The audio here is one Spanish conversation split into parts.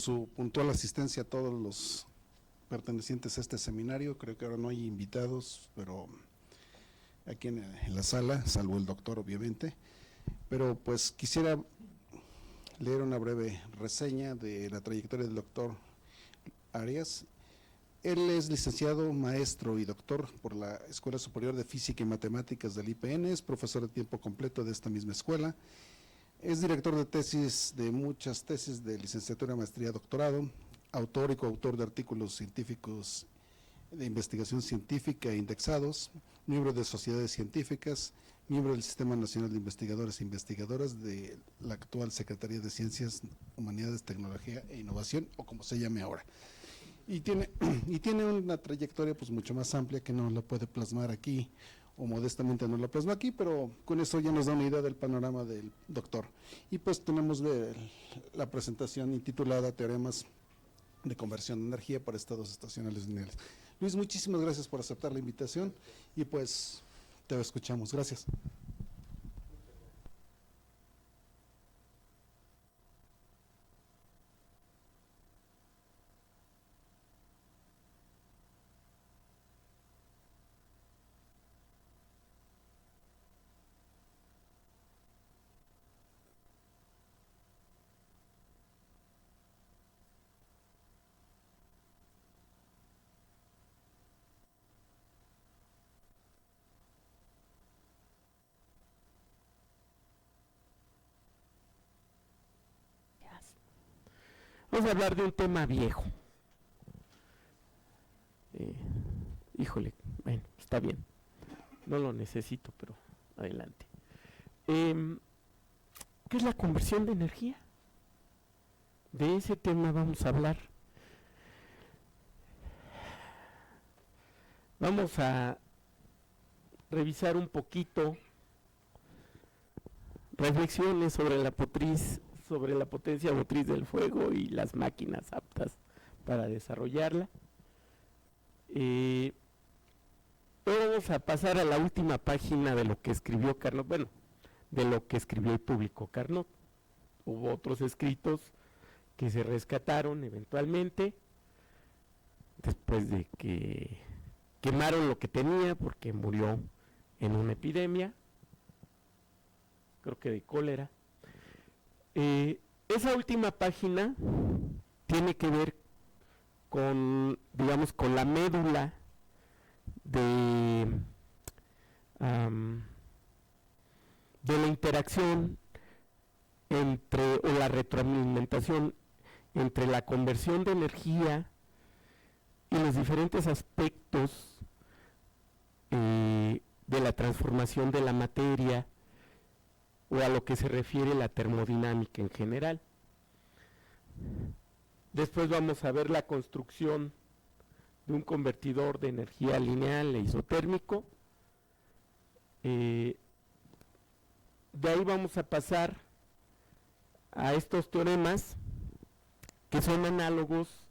su puntual asistencia a todos los pertenecientes a este seminario. Creo que ahora no hay invitados, pero aquí en la sala, salvo el doctor obviamente, pero pues quisiera leer una breve reseña de la trayectoria del doctor Arias. Él es licenciado, maestro y doctor por la Escuela Superior de Física y Matemáticas del IPN, es profesor de tiempo completo de esta misma escuela, es director de tesis, de muchas tesis de licenciatura, maestría, doctorado, autor y coautor de artículos científicos de investigación científica e indexados, miembro de sociedades científicas, miembro del Sistema Nacional de Investigadores e Investigadoras de la actual Secretaría de Ciencias, Humanidades, Tecnología e Innovación, o como se llame ahora. Y tiene una trayectoria pues mucho más amplia que no la puede plasmar aquí, o modestamente no la plasma aquí, pero con eso ya nos da una idea del panorama del doctor. Y pues tenemos la presentación intitulada Teoremas de conversión de energía para estados estacionarios lineales. Luis, muchísimas gracias por aceptar la invitación y pues te escuchamos. Gracias. Vamos a hablar de un tema viejo. Híjole, bueno, está bien. No lo necesito, pero adelante. ¿Qué es la conversión de energía? De ese tema vamos a hablar. Vamos a revisar un poquito reflexiones sobre la potencia motriz del fuego y las máquinas aptas para desarrollarla. Luego vamos a pasar a la última página de lo que escribió Carnot, bueno, de lo que escribió y publicó Carnot. Hubo otros escritos que se rescataron eventualmente, después de que quemaron lo que tenía porque murió en una epidemia, creo que de cólera. Esa última página tiene que ver con, digamos, con la médula de la interacción o la retroalimentación entre la conversión de energía y los diferentes aspectos de la transformación de la materia, o a lo que se refiere la termodinámica en general. Después vamos a ver la construcción de un convertidor de energía lineal e isotérmico. De ahí vamos a pasar a estos teoremas que son análogos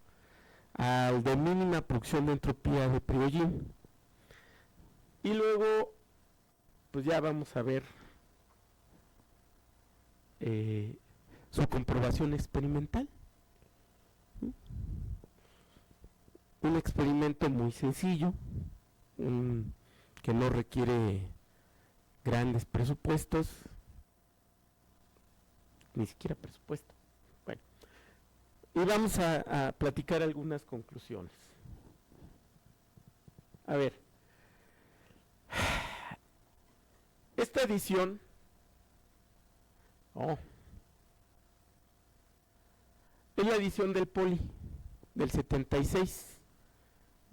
al de mínima producción de entropía de Prigogine. Y luego, pues ya vamos a ver su comprobación experimental. Un experimento muy sencillo, que no requiere grandes presupuestos, ni siquiera presupuesto. Bueno, y vamos a platicar algunas conclusiones. A ver, esta edición es la edición del Poli del 76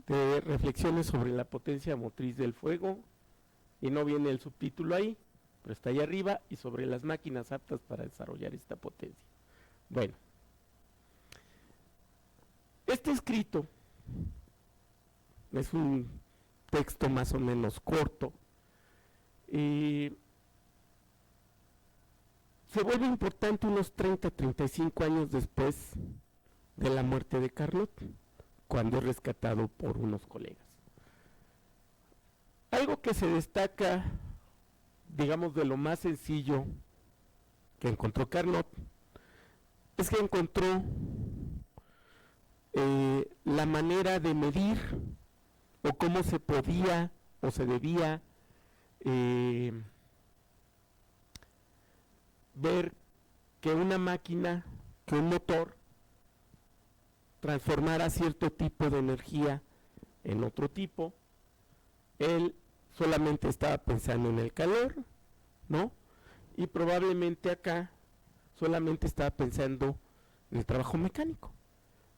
de reflexiones sobre la potencia motriz del fuego, y no viene el subtítulo ahí, pero está ahí arriba, y sobre las máquinas aptas para desarrollar esta potencia. Bueno, este escrito es un texto más o menos corto, y se vuelve importante unos 30-35 años después de la muerte de Carnot, cuando es rescatado por unos colegas. Algo que se destaca, digamos, de lo más sencillo que encontró Carnot, es que encontró la manera de medir o cómo se podía o se debía ver que una máquina, que un motor transformara cierto tipo de energía en otro tipo. Él solamente estaba pensando en el calor, ¿no? Y probablemente acá solamente estaba pensando en el trabajo mecánico,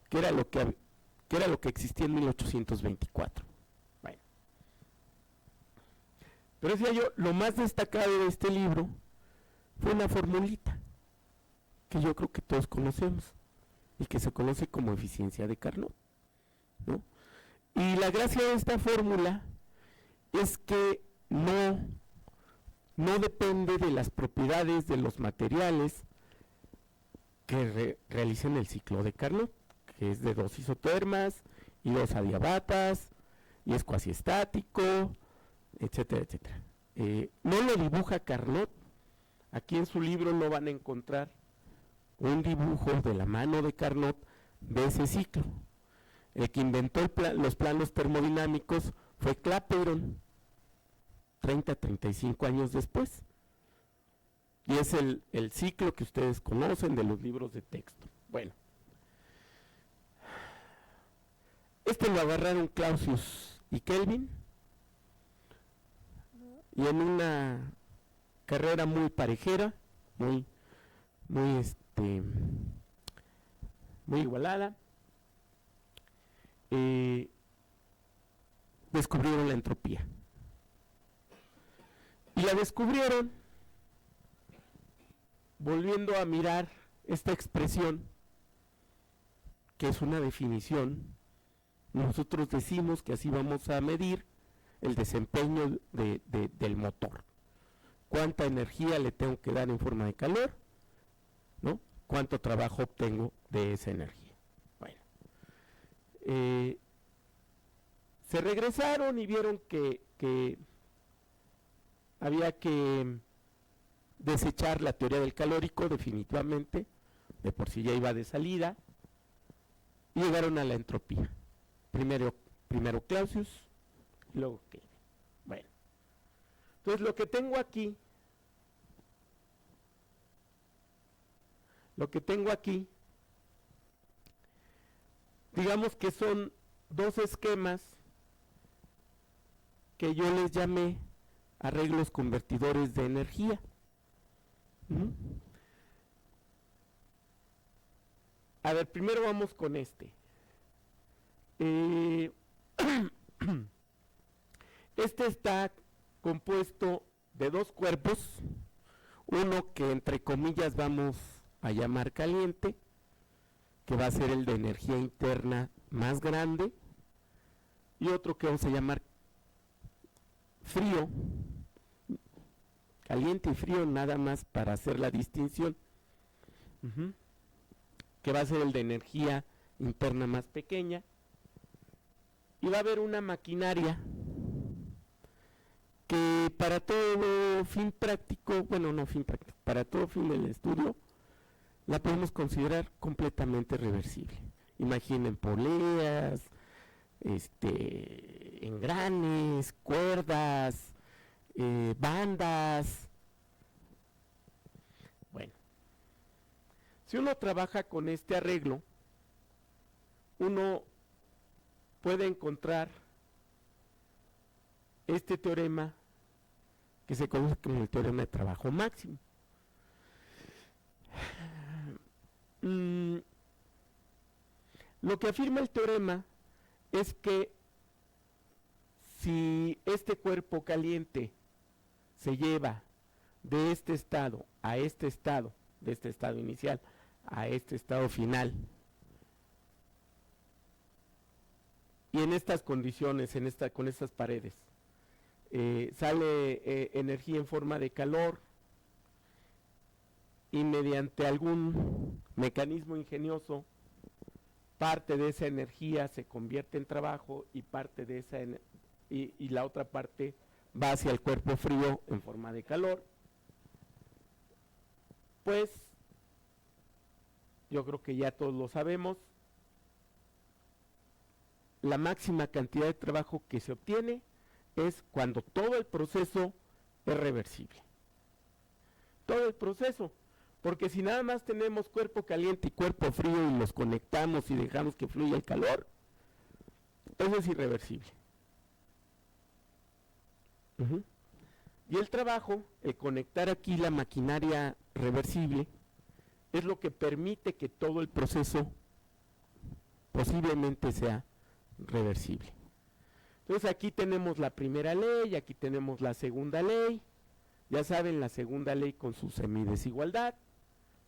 que era lo que existía en 1824. Bueno. Pero decía yo, lo más destacado de este libro fue una formulita que yo creo que todos conocemos y que se conoce como eficiencia de Carnot, ¿no? Y la gracia de esta fórmula es que no depende de las propiedades de los materiales que realicen el ciclo de Carnot, que es de 2 isotermas y 2 adiabatas, y es cuasi estático, etcétera, etcétera. No lo dibuja Carnot. Aquí en su libro no van a encontrar un dibujo de la mano de Carnot de ese ciclo. El que inventó los planos termodinámicos fue Clapeyron, 35 años después. Y es el ciclo que ustedes conocen de los libros de texto. Bueno, este lo agarraron Clausius y Kelvin, y en una carrera muy parejera, muy igualada, descubrieron la entropía. Y la descubrieron volviendo a mirar esta expresión, que es una definición. Nosotros decimos que así vamos a medir el desempeño del motor. Cuánta energía le tengo que dar en forma de calor, ¿no? Cuánto trabajo obtengo de esa energía. Bueno, se regresaron y vieron que había que desechar la teoría del calórico definitivamente, de por sí ya iba de salida, y llegaron a la entropía. Primero Clausius y luego Kelvin. Bueno, entonces lo que tengo aquí, digamos que son 2 esquemas que yo les llamé arreglos convertidores de energía. A ver, primero vamos con este. Este está compuesto de 2 cuerpos, uno que entre comillas vamos a llamar caliente, que va a ser el de energía interna más grande, y otro que vamos a llamar frío, caliente y frío nada más para hacer la distinción, que va a ser el de energía interna más pequeña, y va a haber una maquinaria que para todo fin práctico, bueno, no fin práctico, para todo fin del estudio, la podemos considerar completamente reversible. Imaginen poleas, engranes, cuerdas, bandas. Bueno, si uno trabaja con este arreglo, uno puede encontrar este teorema que se conoce como el teorema de trabajo máximo. Lo que afirma el teorema es que si este cuerpo caliente se lleva de este estado a este estado, de este estado inicial a este estado final, y en estas condiciones, con estas paredes, sale energía en forma de calor, y mediante algún mecanismo ingenioso, parte de esa energía se convierte en trabajo y parte de esa y la otra parte va hacia el cuerpo frío en forma de calor, pues yo creo que ya todos lo sabemos, la máxima cantidad de trabajo que se obtiene es cuando todo el proceso es reversible. Todo el proceso, porque si nada más tenemos cuerpo caliente y cuerpo frío y los conectamos y dejamos que fluya el calor, eso es irreversible. Y el trabajo, el conectar aquí la maquinaria reversible, es lo que permite que todo el proceso posiblemente sea reversible. Entonces aquí tenemos la primera ley, aquí tenemos la segunda ley, ya saben, la segunda ley con su semidesigualdad,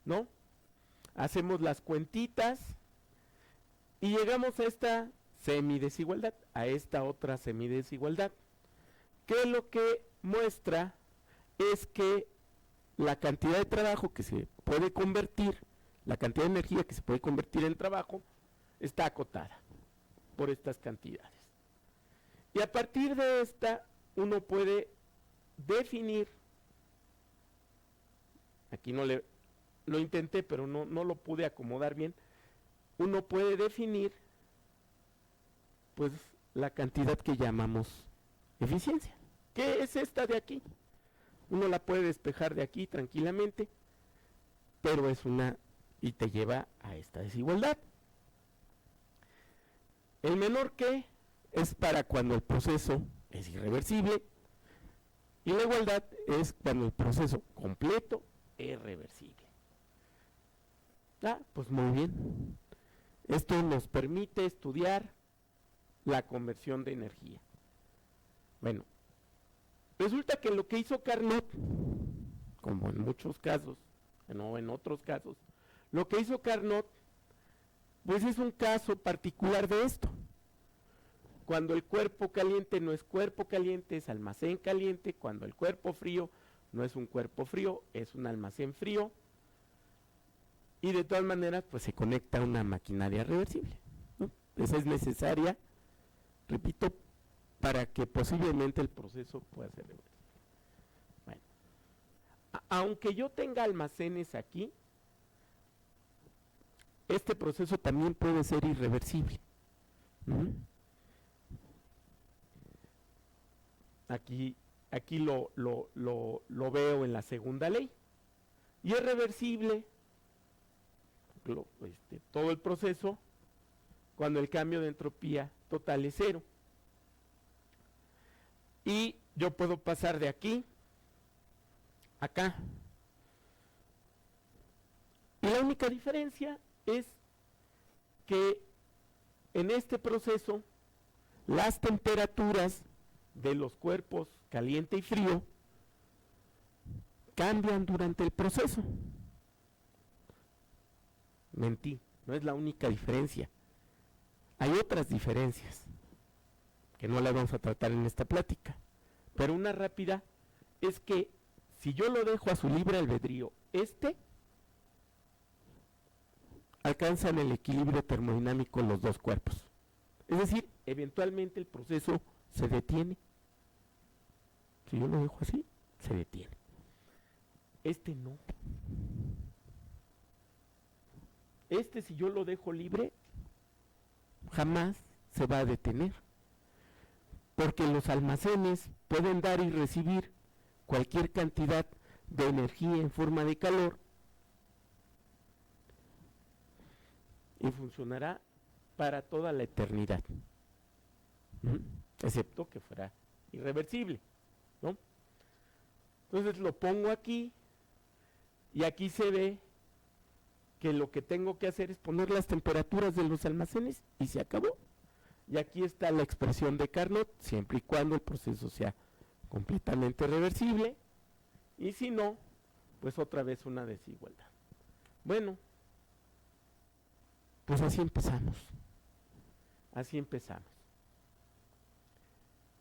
¿no? Hacemos las cuentitas y llegamos a esta semidesigualdad, a esta otra semidesigualdad, que lo que muestra es que la cantidad de trabajo que se puede convertir, la cantidad de energía que se puede convertir en trabajo, está acotada por estas cantidades. Y a partir de esta, uno puede definir, aquí lo intenté, pero no lo pude acomodar bien, uno puede definir, pues, la cantidad que llamamos eficiencia. ¿Qué es esta de aquí? Uno la puede despejar de aquí tranquilamente, pero es una, y te lleva a esta desigualdad. El menor que es para cuando el proceso es irreversible, y la igualdad es cuando el proceso completo es reversible. Pues muy bien. Esto nos permite estudiar la conversión de energía. Bueno, resulta que lo que hizo Carnot, como en muchos casos, no en otros casos, lo que hizo Carnot, pues es un caso particular de esto. Cuando el cuerpo caliente no es cuerpo caliente, es almacén caliente. Cuando el cuerpo frío no es un cuerpo frío, es un almacén frío. Y de todas maneras, pues se conecta a una maquinaria reversible, ¿no? Esa es necesaria, repito, para que posiblemente el proceso pueda ser reversible. Bueno, aunque yo tenga almacenes aquí, este proceso también puede ser irreversible. Aquí lo veo en la segunda ley. Y es reversible todo el proceso cuando el cambio de entropía total es cero. Y yo puedo pasar de aquí a acá. Y la única diferencia es que en este proceso las temperaturas de los cuerpos caliente y frío cambian durante el proceso. Mentí, no es la única diferencia. Hay otras diferencias que no las vamos a tratar en esta plática, pero una rápida es que si yo lo dejo a su libre albedrío, alcanzan el equilibrio termodinámico los dos cuerpos. Es decir, eventualmente el proceso se detiene. Si yo lo dejo así, se detiene. No. Si yo lo dejo libre, jamás se va a detener. Porque los almacenes pueden dar y recibir cualquier cantidad de energía en forma de calor y funcionará para toda la eternidad, excepto que fuera irreversible, ¿no? Entonces lo pongo aquí y aquí se ve que lo que tengo que hacer es poner las temperaturas de los almacenes y se acabó. Y aquí está la expresión de Carnot, siempre y cuando el proceso sea completamente reversible, y si no, pues otra vez una desigualdad. Bueno, pues así empezamos.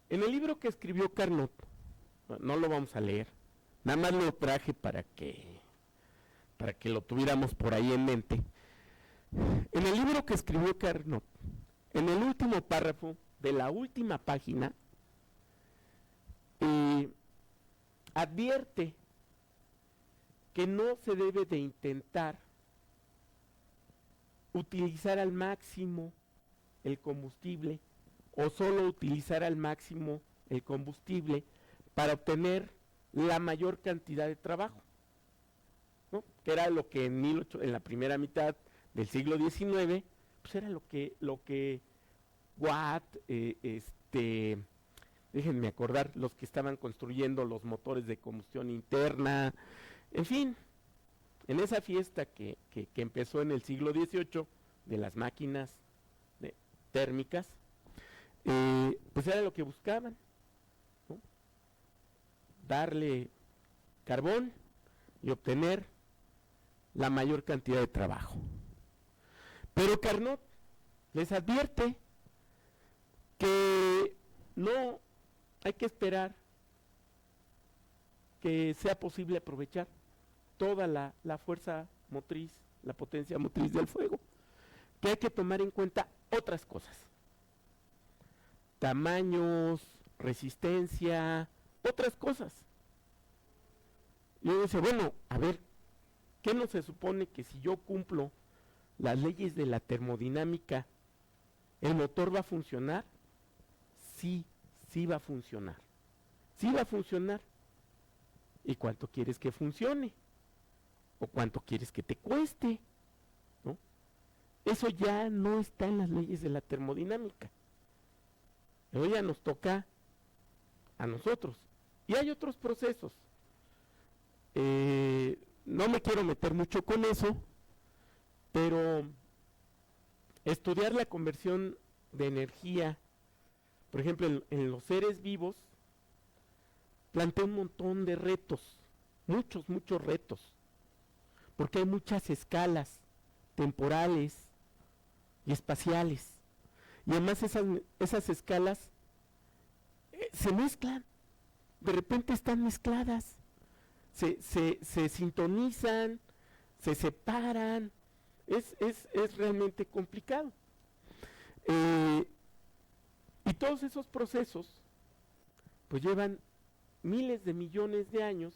En el libro que escribió Carnot, no lo vamos a leer, nada más lo traje para que lo tuviéramos por ahí en mente. En el libro que escribió Carnot, en el último párrafo de la última página, advierte que no se debe de intentar utilizar al máximo el combustible o solo utilizar al máximo el combustible para obtener la mayor cantidad de trabajo, ¿no? Que era lo que en la primera mitad del siglo XIX, pues era lo que Watt, déjenme acordar, los que estaban construyendo los motores de combustión interna, en fin, en esa fiesta que empezó en el siglo XVIII de las máquinas térmicas, pues era lo que buscaban, ¿no? Darle carbón y obtener la mayor cantidad de trabajo. Pero Carnot les advierte que no hay que esperar que sea posible aprovechar toda la fuerza motriz, la potencia motriz del fuego, que hay que tomar en cuenta otras cosas: tamaños, resistencia, otras cosas. Y uno dice, bueno, a ver, ¿qué no se supone que si yo cumplo las leyes de la termodinámica, el motor va a funcionar? Sí, sí va a funcionar. Sí va a funcionar. ¿Y cuánto quieres que funcione? ¿O cuánto quieres que te cueste? ¿No? Eso ya no está en las leyes de la termodinámica. Pero ya nos toca a nosotros. Y hay otros procesos. No me quiero meter mucho con eso, pero estudiar la conversión de energía, por ejemplo, en los seres vivos, plantea un montón de retos, muchos retos, porque hay muchas escalas temporales y espaciales, y además esas escalas se mezclan, de repente están mezcladas, se sintonizan, se separan, es realmente complicado. Y todos esos procesos pues llevan miles de millones de años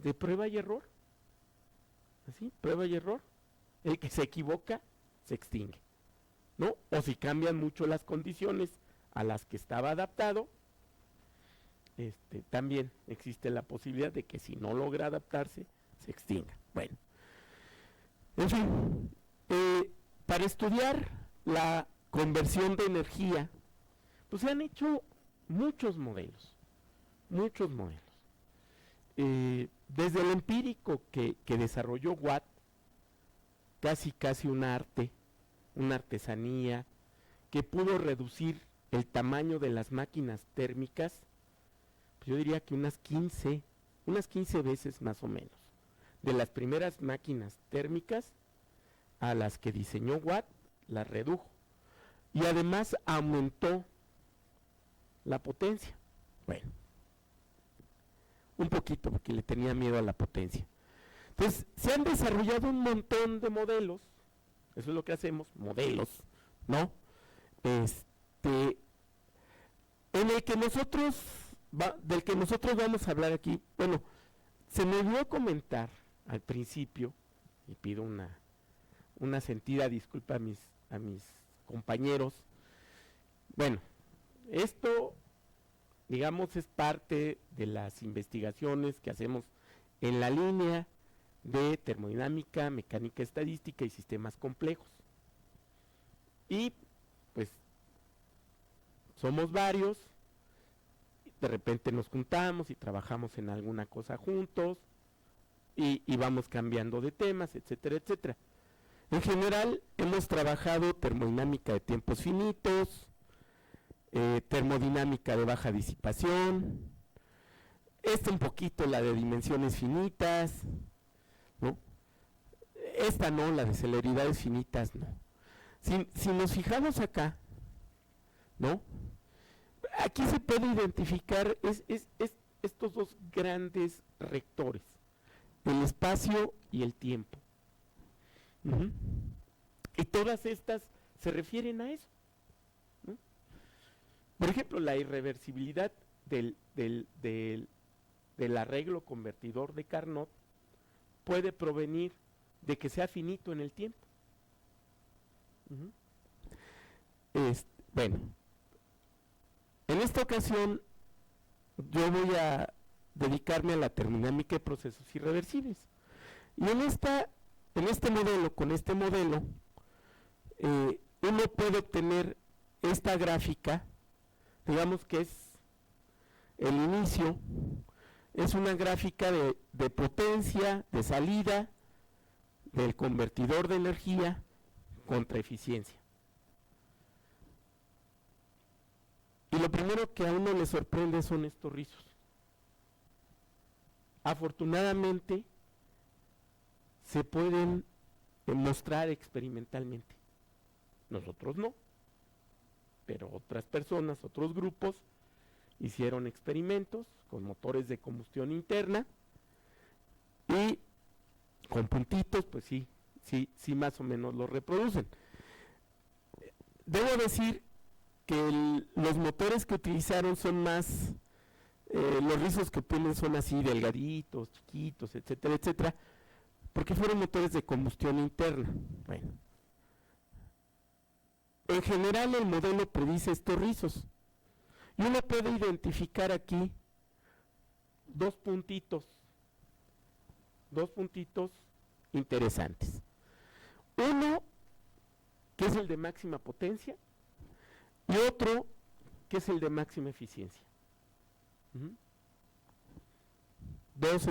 de prueba y error. ¿Así? Prueba y error. El que se equivoca se extingue, ¿no? O si cambian mucho las condiciones a las que estaba adaptado, también existe la posibilidad de que si no logra adaptarse, se extinga. Bueno, en fin, para estudiar la conversión de energía, pues se han hecho muchos modelos. Desde el empírico que desarrolló Watt, casi una artesanía, que pudo reducir el tamaño de las máquinas térmicas, pues yo diría que unas 15 veces más o menos, de las primeras máquinas térmicas a las que diseñó Watt, las redujo. Y además aumentó la potencia. Bueno, un poquito, porque le tenía miedo a la potencia. Entonces, se han desarrollado un montón de modelos, eso es lo que hacemos, modelos, ¿no? En el que del que nosotros vamos a hablar aquí. Bueno, se me olvidó comentar al principio, y pido una sentida disculpa a mis compañeros. Bueno, esto, digamos, es parte de las investigaciones que hacemos en la línea de termodinámica, mecánica estadística y sistemas complejos. Y pues somos varios, de repente nos juntamos y trabajamos en alguna cosa juntos y vamos cambiando de temas, etcétera, etcétera. En general hemos trabajado termodinámica de tiempos finitos, termodinámica de baja disipación, un poquito la de dimensiones finitas, ¿no? Esta no, la de celeridades finitas no. Si nos fijamos acá, ¿no? Aquí se puede identificar estos dos grandes rectores, el espacio y el tiempo. Y todas estas se refieren a eso, ¿no? Por ejemplo, la irreversibilidad del arreglo convertidor de Carnot puede provenir de que sea finito en el tiempo. Bueno, en esta ocasión yo voy a dedicarme a la termodinámica de procesos irreversibles. Y en este modelo, con este modelo, uno puede obtener esta gráfica, digamos que es el inicio, es una gráfica de potencia, de salida, del convertidor de energía contra eficiencia. Y lo primero que a uno le sorprende son estos rizos. Afortunadamente, se pueden mostrar experimentalmente. Nosotros no, pero otras personas, otros grupos, hicieron experimentos con motores de combustión interna y con puntitos, pues sí más o menos lo reproducen. Debo decir que los motores que utilizaron son más, los rizos que obtienen son así delgaditos, chiquitos, etcétera, etcétera, porque fueron motores de combustión interna. Bueno, en general el modelo predice estos rizos y uno puede identificar aquí dos puntitos interesantes. Uno que es el de máxima potencia y otro que es el de máxima eficiencia. Dos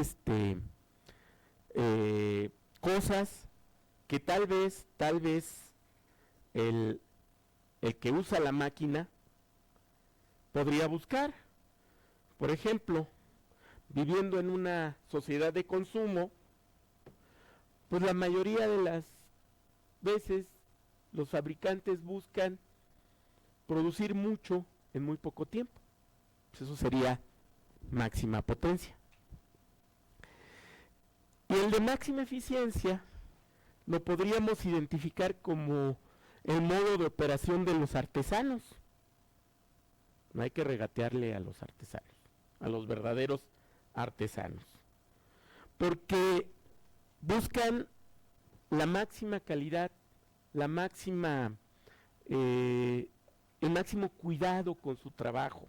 cosas que tal vez el que usa la máquina podría buscar. Por ejemplo, viviendo en una sociedad de consumo, pues la mayoría de las veces los fabricantes buscan producir mucho en muy poco tiempo. Pues eso sería máxima potencia. Y el de máxima eficiencia lo podríamos identificar como el modo de operación de los artesanos. No hay que regatearle a los artesanos, a los verdaderos artesanos, porque buscan la máxima calidad, el máximo cuidado con su trabajo.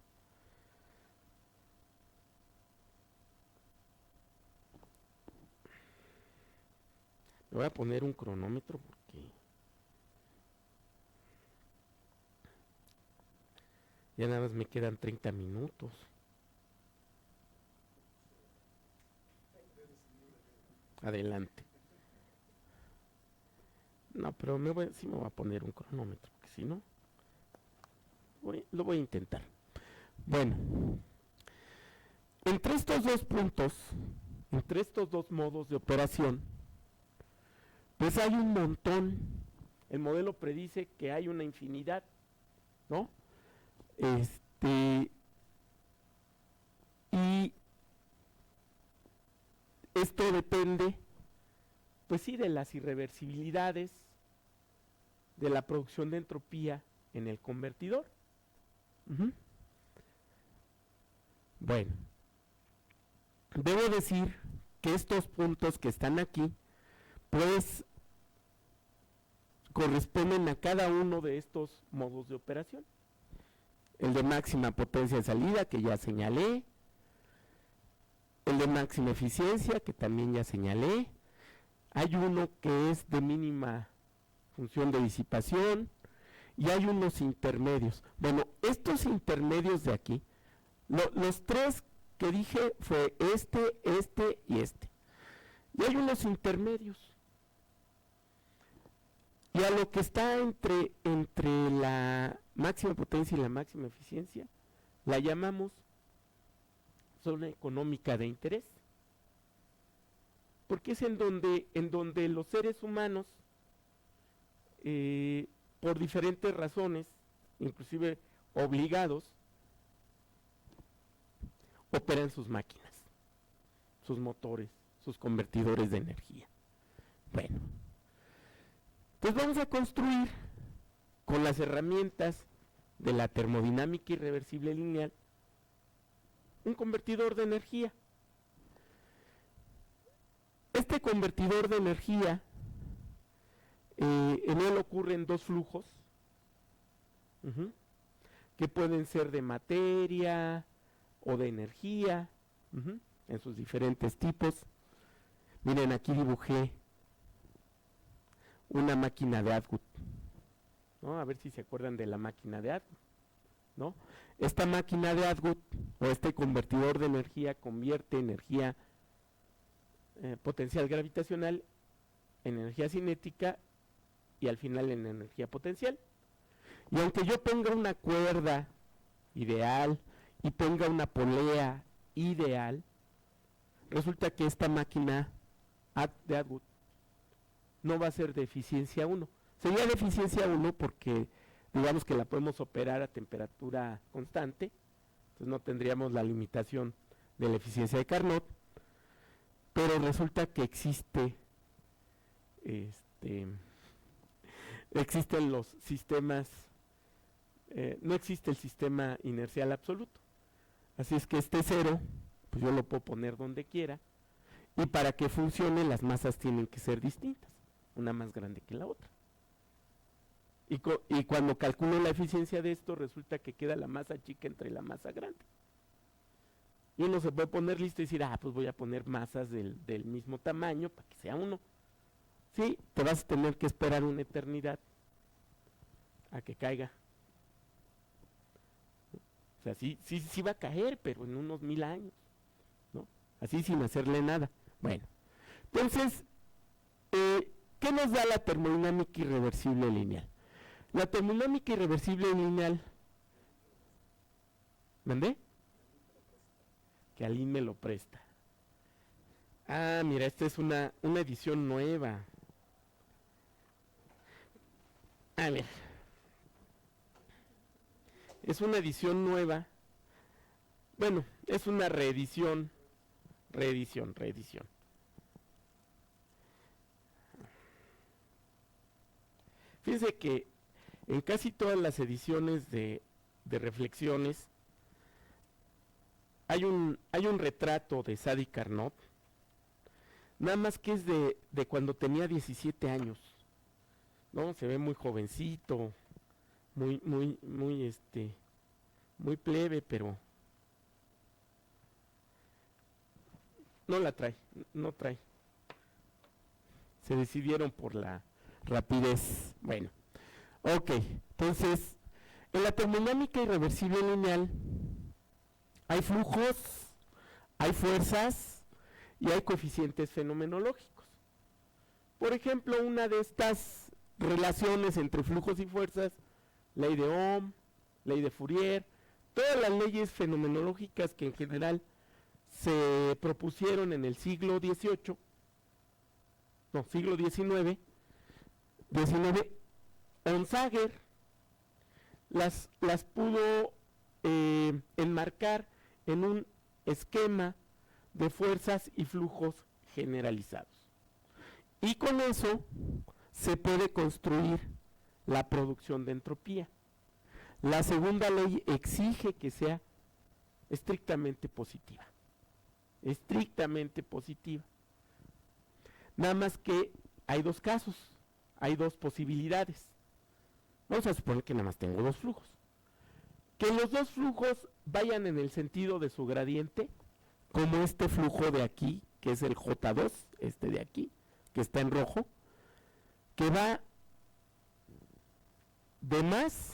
Me voy a poner un cronómetro porque ya nada más me quedan 30 minutos. Adelante. No, pero sí me voy a poner un cronómetro, porque si no, lo voy a intentar. Bueno, entre estos dos puntos, entre estos dos modos de operación, pues hay un montón. El modelo predice que hay una infinidad, ¿no? Y esto depende, pues sí, de las irreversibilidades de la producción de entropía en el convertidor. Bueno, debo decir que estos puntos que están aquí, pues corresponden a cada uno de estos modos de operación. El de máxima potencia de salida, que ya señalé, el de máxima eficiencia, que también ya señalé. Hay uno que es de mínima función de disipación y hay unos intermedios. Bueno, estos intermedios de aquí, los tres que dije fue este y este. Y hay unos intermedios. Y a lo que está entre la máxima potencia y la máxima eficiencia, la llamamos zona económica de interés. Porque es en donde los seres humanos, por diferentes razones, inclusive obligados, operan sus máquinas, sus motores, sus convertidores de energía. Bueno, pues vamos a construir con las herramientas de la termodinámica irreversible lineal un convertidor de energía. Este convertidor de energía, en él ocurren dos flujos. que pueden ser de materia o de energía, en sus diferentes tipos. Miren, aquí dibujé una máquina de Atwood, ¿no? A ver si se acuerdan de la máquina de Atwood, ¿no? Esta máquina de Atwood, o este convertidor de energía, convierte energía potencial gravitacional en energía cinética y al final en energía potencial. Y aunque yo ponga una cuerda ideal y ponga una polea ideal, resulta que esta máquina de Atwood no va a ser de eficiencia 1. Sería de eficiencia 1 porque digamos que la podemos operar a temperatura constante, entonces no tendríamos la limitación de la eficiencia de Carnot, pero resulta que existen los sistemas, no existe el sistema inercial absoluto, así es que este cero, pues yo lo puedo poner donde quiera, y para que funcione las masas tienen que ser distintas, una más grande que la otra. Y cuando calculo la eficiencia de esto, resulta que queda la masa chica entre la masa grande. Y uno se puede poner listo y decir, pues voy a poner masas del mismo tamaño para que sea uno. Sí, te vas a tener que esperar una eternidad a que caiga. O sea, sí va a caer, pero en unos 1000 años, ¿no? Así sin hacerle nada. Bueno, entonces, ¿qué nos da la termodinámica irreversible lineal? La termodinámica irreversible lineal, ¿mandé? Que Aline me lo presta. Mira, esta es una edición nueva. A ver. Es una edición nueva. Bueno, es una reedición. Reedición. Fíjense que en casi todas las ediciones de reflexiones hay un retrato de Sadi Carnot, nada más que es de cuando tenía 17 años, ¿no? Se ve muy jovencito, muy plebe, pero no trae. Se decidieron por la rapidez. Bueno, ok, entonces, en la termodinámica irreversible lineal hay flujos, hay fuerzas y hay coeficientes fenomenológicos. Por ejemplo, una de estas relaciones entre flujos y fuerzas, ley de Ohm, ley de Fourier, todas las leyes fenomenológicas que en general se propusieron en el siglo XIX, Onsager las pudo enmarcar en un esquema de fuerzas y flujos generalizados. Y con eso se puede construir la producción de entropía. La segunda ley exige que sea estrictamente positiva. Nada más que hay dos casos, hay dos posibilidades. Vamos a suponer que nada más tengo dos flujos. Que los dos flujos vayan en el sentido de su gradiente, como este flujo de aquí, que es el J2, este de aquí, que está en rojo, que va de más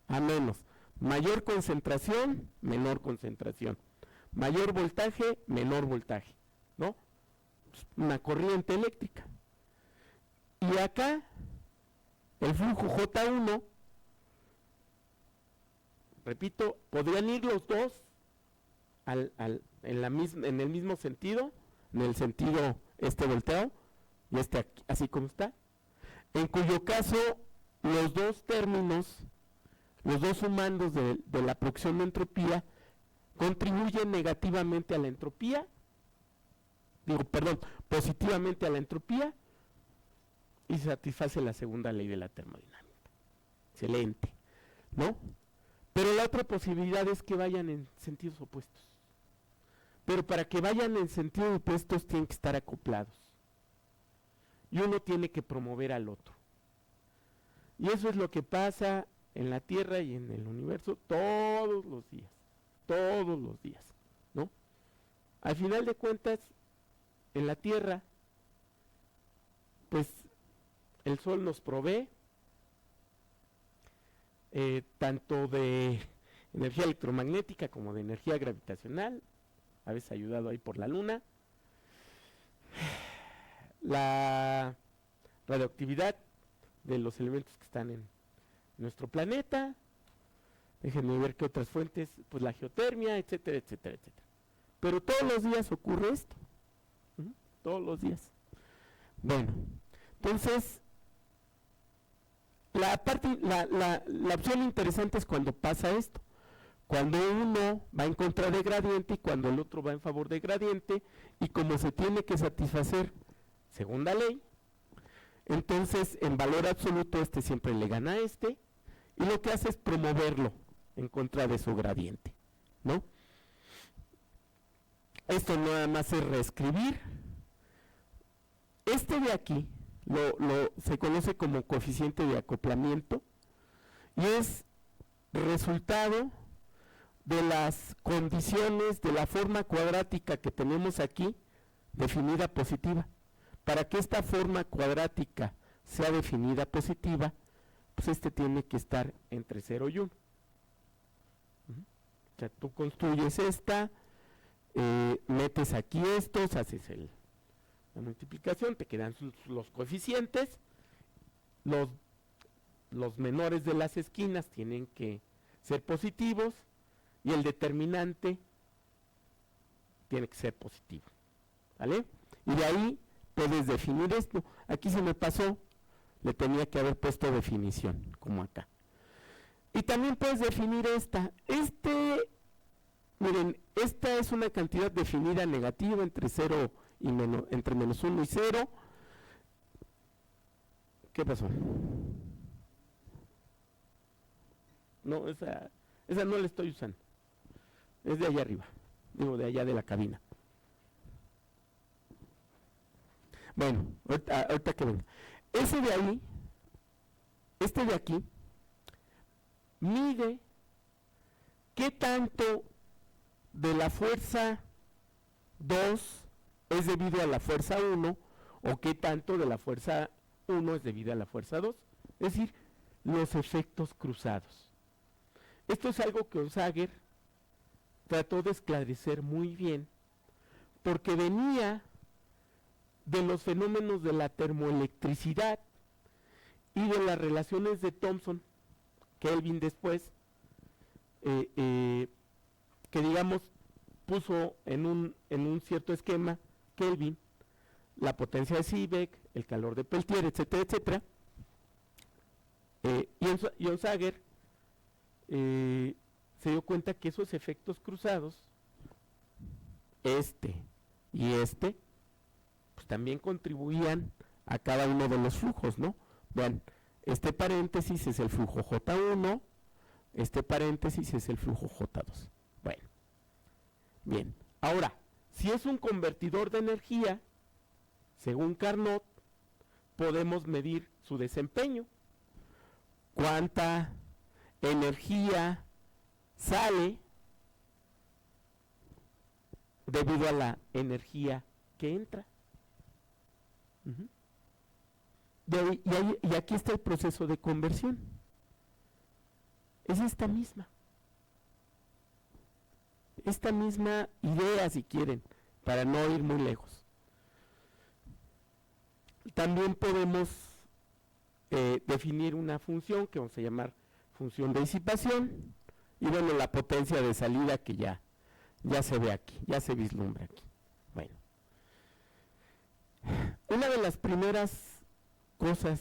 a menos. Mayor concentración, menor concentración. Mayor voltaje, menor voltaje, ¿no? Una corriente eléctrica. Y acá, el flujo J1, repito, podrían ir los dos en el mismo sentido, en el sentido volteado, y aquí, así como está, en cuyo caso los dos términos, los dos sumandos de la producción de entropía contribuyen negativamente a la entropía, positivamente a la entropía, y satisface la segunda ley de la termodinámica. Excelente, ¿no? Pero la otra posibilidad es que vayan en sentidos opuestos. Pero para que vayan en sentidos opuestos tienen que estar acoplados. Y uno tiene que promover al otro. Y eso es lo que pasa en la Tierra y en el universo todos los días, ¿no? Al final de cuentas, en la Tierra, pues el Sol nos provee tanto de energía electromagnética como de energía gravitacional, a veces ayudado ahí por la Luna. La radioactividad de los elementos que están en nuestro planeta. Déjenme ver qué otras fuentes, pues la geotermia, etcétera, etcétera, etcétera. Pero todos los días ocurre esto. Todos los días. Bueno, entonces, la opción interesante es cuando pasa esto. Cuando uno va en contra de gradiente y cuando el otro va en favor de gradiente, y como se tiene que satisfacer segunda ley, entonces en valor absoluto este siempre le gana a este, y lo que hace es promoverlo en contra de su gradiente, ¿no? Esto nada más es reescribir. Este de aquí se conoce como coeficiente de acoplamiento y es resultado de las condiciones de la forma cuadrática que tenemos aquí definida positiva. Para que esta forma cuadrática sea definida positiva, pues este tiene que estar entre 0 y 1. O sea, tú construyes esta, metes aquí estos, haces la multiplicación, te quedan los coeficientes, los menores de las esquinas tienen que ser positivos y el determinante tiene que ser positivo, ¿vale? Y de ahí puedes definir esto. Aquí se me pasó, le tenía que haber puesto definición, como acá. Y también puedes definir esta. Miren, esta es una cantidad definida negativa entre 0 y entre menos 1 y 0. ¿Qué pasó? No, esa no la estoy usando. Es de allá arriba, digo, de allá de la cabina. Bueno, ahorita que venga. Ese de ahí, este de aquí, mide qué tanto de la fuerza 2 es debido a la fuerza 1 o qué tanto de la fuerza 1 es debido a la fuerza 2. Es decir, los efectos cruzados. Esto es algo que Onsager trató de esclarecer muy bien porque venía de los fenómenos de la termoelectricidad y de las relaciones de Thomson, Kelvin después, que digamos puso en un cierto esquema Kelvin la potencia de Seebeck, el calor de Peltier, etcétera, etcétera. Y Onsager se dio cuenta que esos efectos cruzados, y pues también contribuían a cada uno de los flujos, ¿no? Vean, este paréntesis es el flujo J1, este paréntesis es el flujo J2. Bueno, bien. Ahora, si es un convertidor de energía, según Carnot, podemos medir su desempeño. ¿Cuánta energía sale debido a la energía que entra? Y aquí está el proceso de conversión. Es esta misma idea, si quieren, para no ir muy lejos. También podemos definir una función que vamos a llamar función de disipación, y bueno, la potencia de salida que ya se ve aquí, ya se vislumbra aquí. Bueno, una de las primeras cosas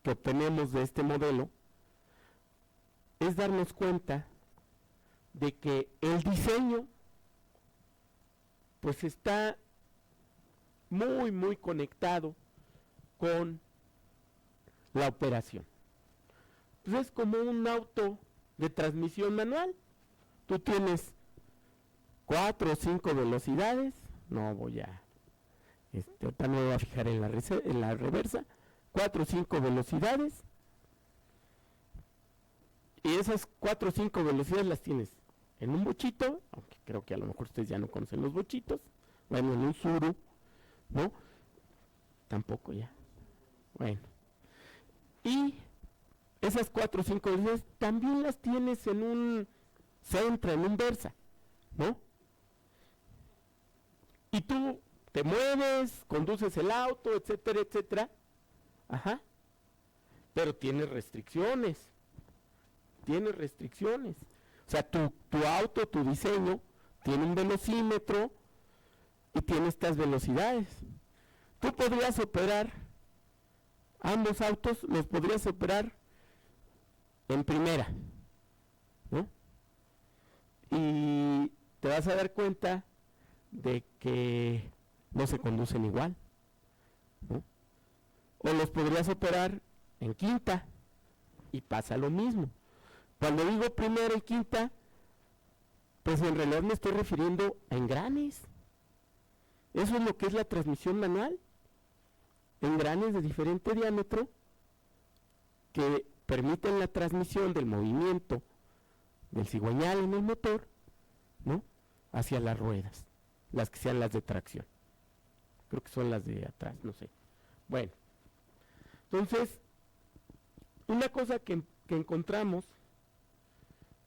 que obtenemos de este modelo es darnos cuenta de que el diseño pues está muy muy conectado con la operación. Pues es como un auto de transmisión manual. Tú tienes 4 o 5 velocidades, no voy a ahorita no me voy a fijar en la reversa, 4 o 5 velocidades, Y esas 4 o 5 velocidades las tienes en un bochito, aunque creo que a lo mejor ustedes ya no conocen los bochitos, bueno, en un Suru, ¿no? Tampoco ya. Bueno. Y esas 4 o 5 velocidades también las tienes en un Sentra, en un Versa, ¿no? Y tú te mueves, conduces el auto, etcétera, etcétera. Ajá. Pero tienes restricciones. Tienes restricciones. O sea, tu auto, tu diseño, tiene un velocímetro y tiene estas velocidades. Tú podrías operar ambos autos, los podrías operar en primera, ¿no? Y te vas a dar cuenta de que no se conducen igual, ¿no? O los podrías operar en quinta y pasa lo mismo. Cuando digo primera y quinta, pues en realidad me estoy refiriendo a engranes. Eso es lo que es la transmisión manual. Engranes de diferente diámetro que permiten la transmisión del movimiento del cigüeñal en el motor, ¿no? Hacia las ruedas, las que sean las de tracción. Creo que son las de atrás, no sé. Bueno, entonces, una cosa que encontramos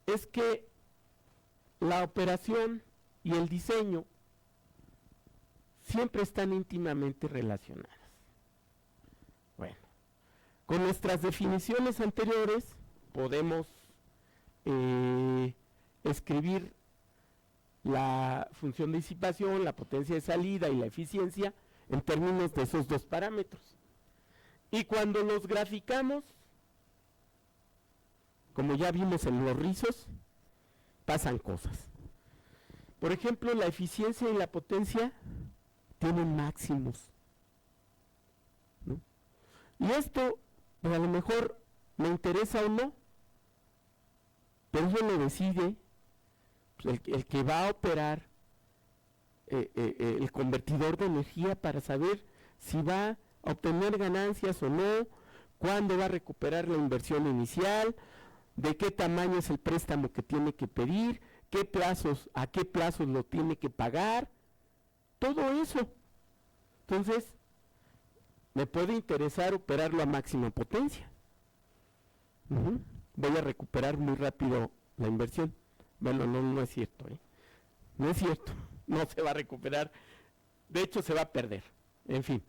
es que la operación y el diseño siempre están íntimamente relacionadas. Bueno, con nuestras definiciones anteriores podemos escribir la función de disipación, la potencia de salida y la eficiencia en términos de esos dos parámetros. Y cuando los graficamos, como ya vimos en los rizos, pasan cosas. Por ejemplo, la eficiencia y la potencia tienen máximos, ¿no? Y esto, pues a lo mejor me interesa o no, pero eso lo decide pues, el que va a operar el convertidor de energía para saber si va a obtener ganancias o no, cuándo va a recuperar la inversión inicial, de qué tamaño es el préstamo que tiene que pedir, qué plazos, a qué plazos lo tiene que pagar, todo eso. Entonces, me puede interesar operarlo a máxima potencia. Voy a recuperar muy rápido la inversión. Bueno, no es cierto, ¿eh? No es cierto, no se va a recuperar, de hecho se va a perder. En fin,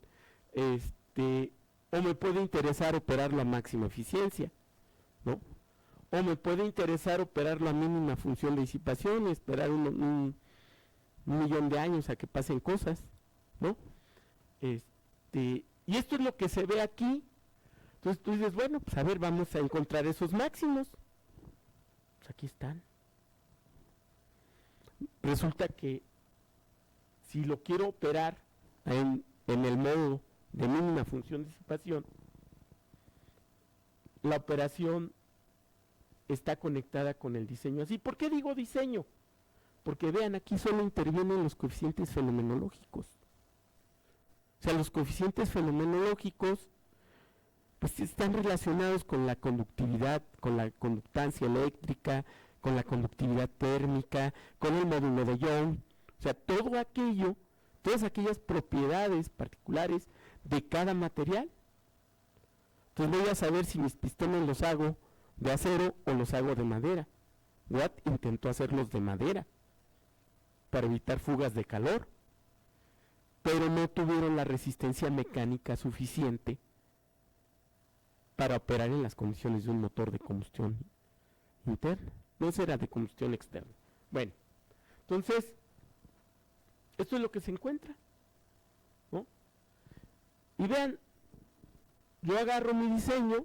o me puede interesar operarlo a máxima eficiencia, ¿no? O me puede interesar operarlo a mínima función de disipación y esperar un millón de años a que pasen cosas, ¿no? Y esto es lo que se ve aquí. Entonces tú dices, bueno, pues a ver, vamos a encontrar esos máximos. Pues aquí están. Resulta que si lo quiero operar en el modo de mínima función de disipación, la operación está conectada con el diseño así. ¿Por qué digo diseño? Porque vean, aquí solo intervienen los coeficientes fenomenológicos. O sea, los coeficientes fenomenológicos pues están relacionados con la conductividad, con la conductancia eléctrica, con la conductividad térmica, con el módulo de Young. O sea, todo aquello, todas aquellas propiedades particulares de cada material. Entonces voy a saber si mis pistones los hago de acero o los hago de madera. Watt intentó hacerlos de madera para evitar fugas de calor, pero no tuvieron la resistencia mecánica suficiente para operar en las condiciones de un motor de combustión interna. No será de combustión externa. Bueno, entonces, esto es lo que se encuentra, ¿no? Y vean, yo agarro mi diseño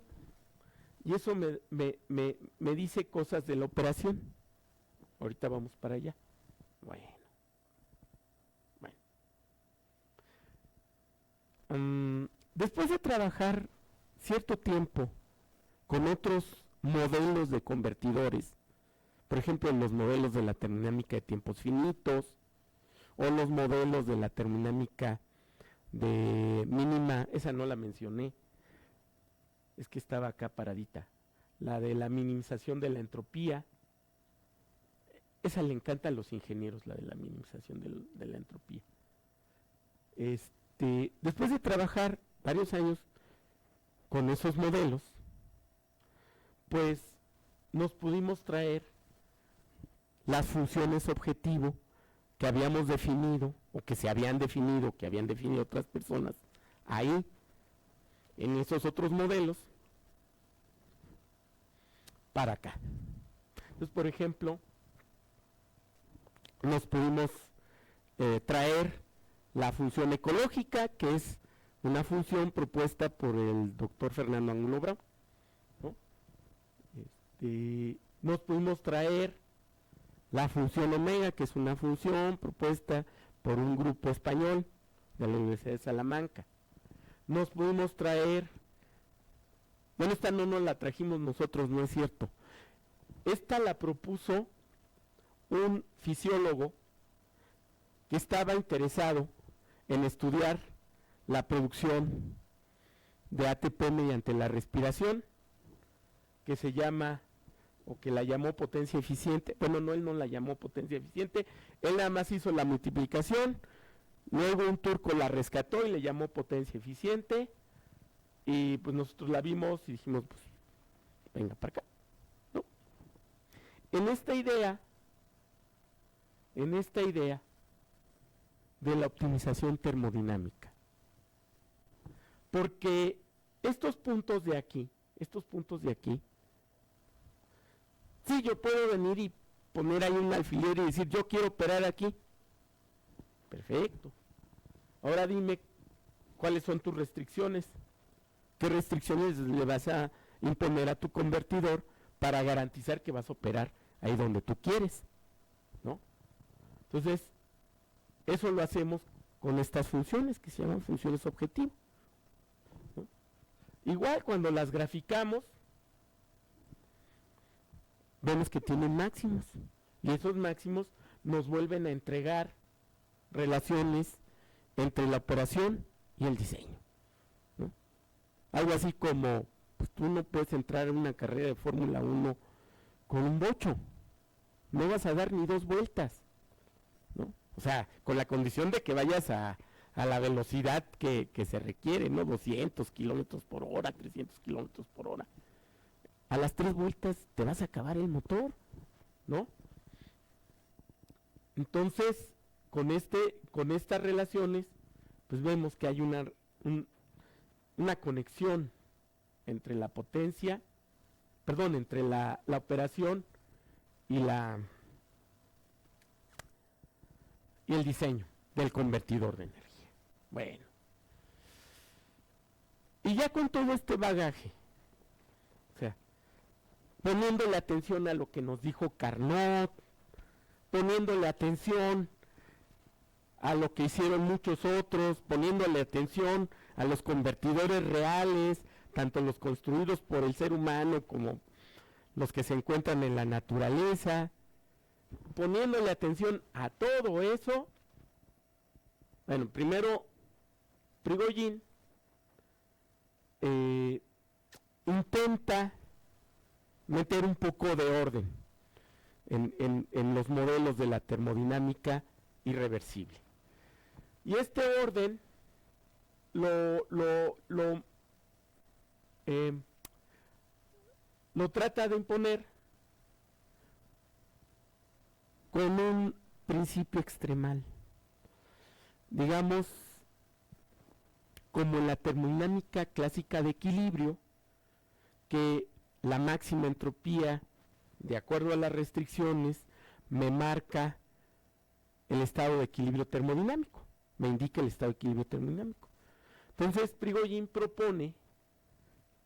y eso me dice cosas de la operación. Ahorita vamos para allá. Bueno. Después de trabajar cierto tiempo con otros modelos de convertidores, por ejemplo en los modelos de la termodinámica de tiempos finitos o los modelos de la termodinámica de mínima, esa no la mencioné, es que estaba acá paradita, la de la minimización de la entropía. Esa le encanta a los ingenieros, la de la minimización de la entropía. Después de trabajar varios años con esos modelos, pues nos pudimos traer las funciones objetivo que habíamos definido, o que se habían definido, que habían definido otras personas, ahí, en esos otros modelos, para acá. Entonces, por ejemplo, nos pudimos traer la función ecológica, que es una función propuesta por el doctor Fernando Angulo Bravo, ¿no? Nos pudimos traer la función omega, que es una función propuesta por un grupo español de la Universidad de Salamanca. Nos pudimos traer, bueno, esta no nos la trajimos nosotros, no es cierto. Esta la propuso un fisiólogo que estaba interesado en estudiar la producción de ATP mediante la respiración, que se llama, o que la llamó potencia eficiente. Bueno, no, él no la llamó potencia eficiente, él nada más hizo la multiplicación, luego un turco la rescató y le llamó potencia eficiente, y pues nosotros la vimos y dijimos, pues, venga para acá, ¿no? En esta idea de la optimización termodinámica, porque estos puntos de aquí, sí, yo puedo venir y poner ahí un alfiler y decir, yo quiero operar aquí. Perfecto. Ahora dime cuáles son tus restricciones. ¿Qué restricciones le vas a imponer a tu convertidor para garantizar que vas a operar ahí donde tú quieres? ¿No? Entonces, eso lo hacemos con estas funciones que se llaman funciones objetivo, ¿no? Igual cuando las graficamos, vemos que tienen máximos, y esos máximos nos vuelven a entregar relaciones entre la operación y el diseño, ¿no? Algo así como, pues tú no puedes entrar en una carrera de Fórmula 1 con un bocho, no vas a dar ni 2 vueltas, ¿no? O sea, con la condición de que vayas a la velocidad que se requiere, ¿no? 200 kilómetros por hora, 300 kilómetros por hora. A las 3 vueltas te vas a acabar el motor, ¿no? Entonces, con estas relaciones, pues vemos que hay una conexión entre la potencia, entre la operación y el diseño del convertidor de energía. Bueno, y ya con todo este bagaje, o sea, poniéndole atención a lo que nos dijo Carnot, poniéndole atención a lo que hicieron muchos otros, poniéndole atención a los convertidores reales, tanto los construidos por el ser humano como los que se encuentran en la naturaleza, poniéndole atención a todo eso. Bueno, primero Prigogine intenta meter un poco de orden en los modelos de la termodinámica irreversible. Y este orden lo trata de imponer con un principio extremal, digamos, como en la termodinámica clásica de equilibrio, que la máxima entropía, de acuerdo a las restricciones, me marca el estado de equilibrio termodinámico, me indica el estado de equilibrio termodinámico. Entonces Prigogine propone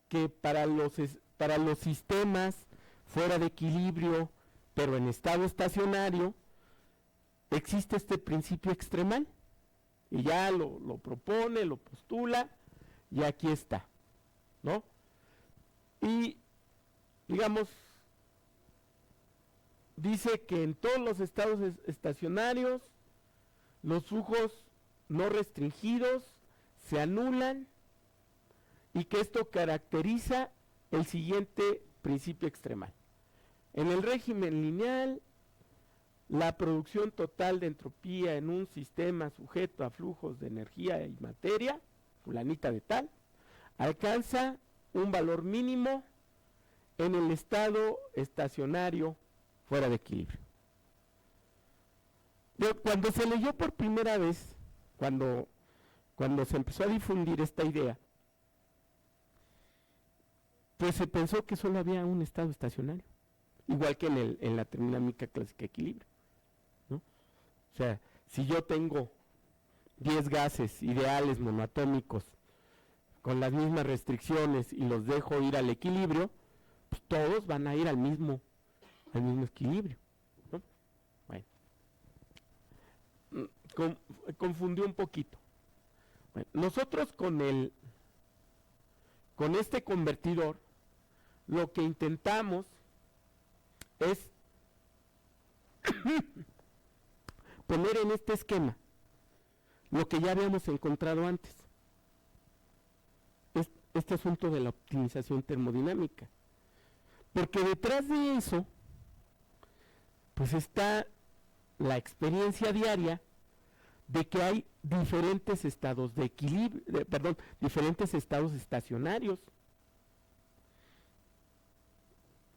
que para los sistemas fuera de equilibrio, pero en estado estacionario, existe este principio extremal, y ya lo propone, lo postula, y aquí está, ¿no? Y, digamos, dice que en todos los estados estacionarios, los flujos no restringidos se anulan, y que esto caracteriza el siguiente principio extremal. En el régimen lineal, la producción total de entropía en un sistema sujeto a flujos de energía y materia, fulanita de tal, alcanza un valor mínimo en el estado estacionario fuera de equilibrio. Pero cuando se leyó por primera vez, cuando se empezó a difundir esta idea, pues se pensó que solo había un estado estacionario, igual que en la termodinámica clásica de equilibrio, ¿no? O sea, si yo tengo 10 gases ideales monoatómicos con las mismas restricciones y los dejo ir al equilibrio, pues todos van a ir al mismo equilibrio, ¿no? Bueno, confundió un poquito. Bueno, nosotros con este convertidor lo que intentamos es poner en este esquema lo que ya habíamos encontrado antes, este asunto de la optimización termodinámica, porque detrás de eso pues está la experiencia diaria de que hay diferentes estados de equilibrio, diferentes estados estacionarios.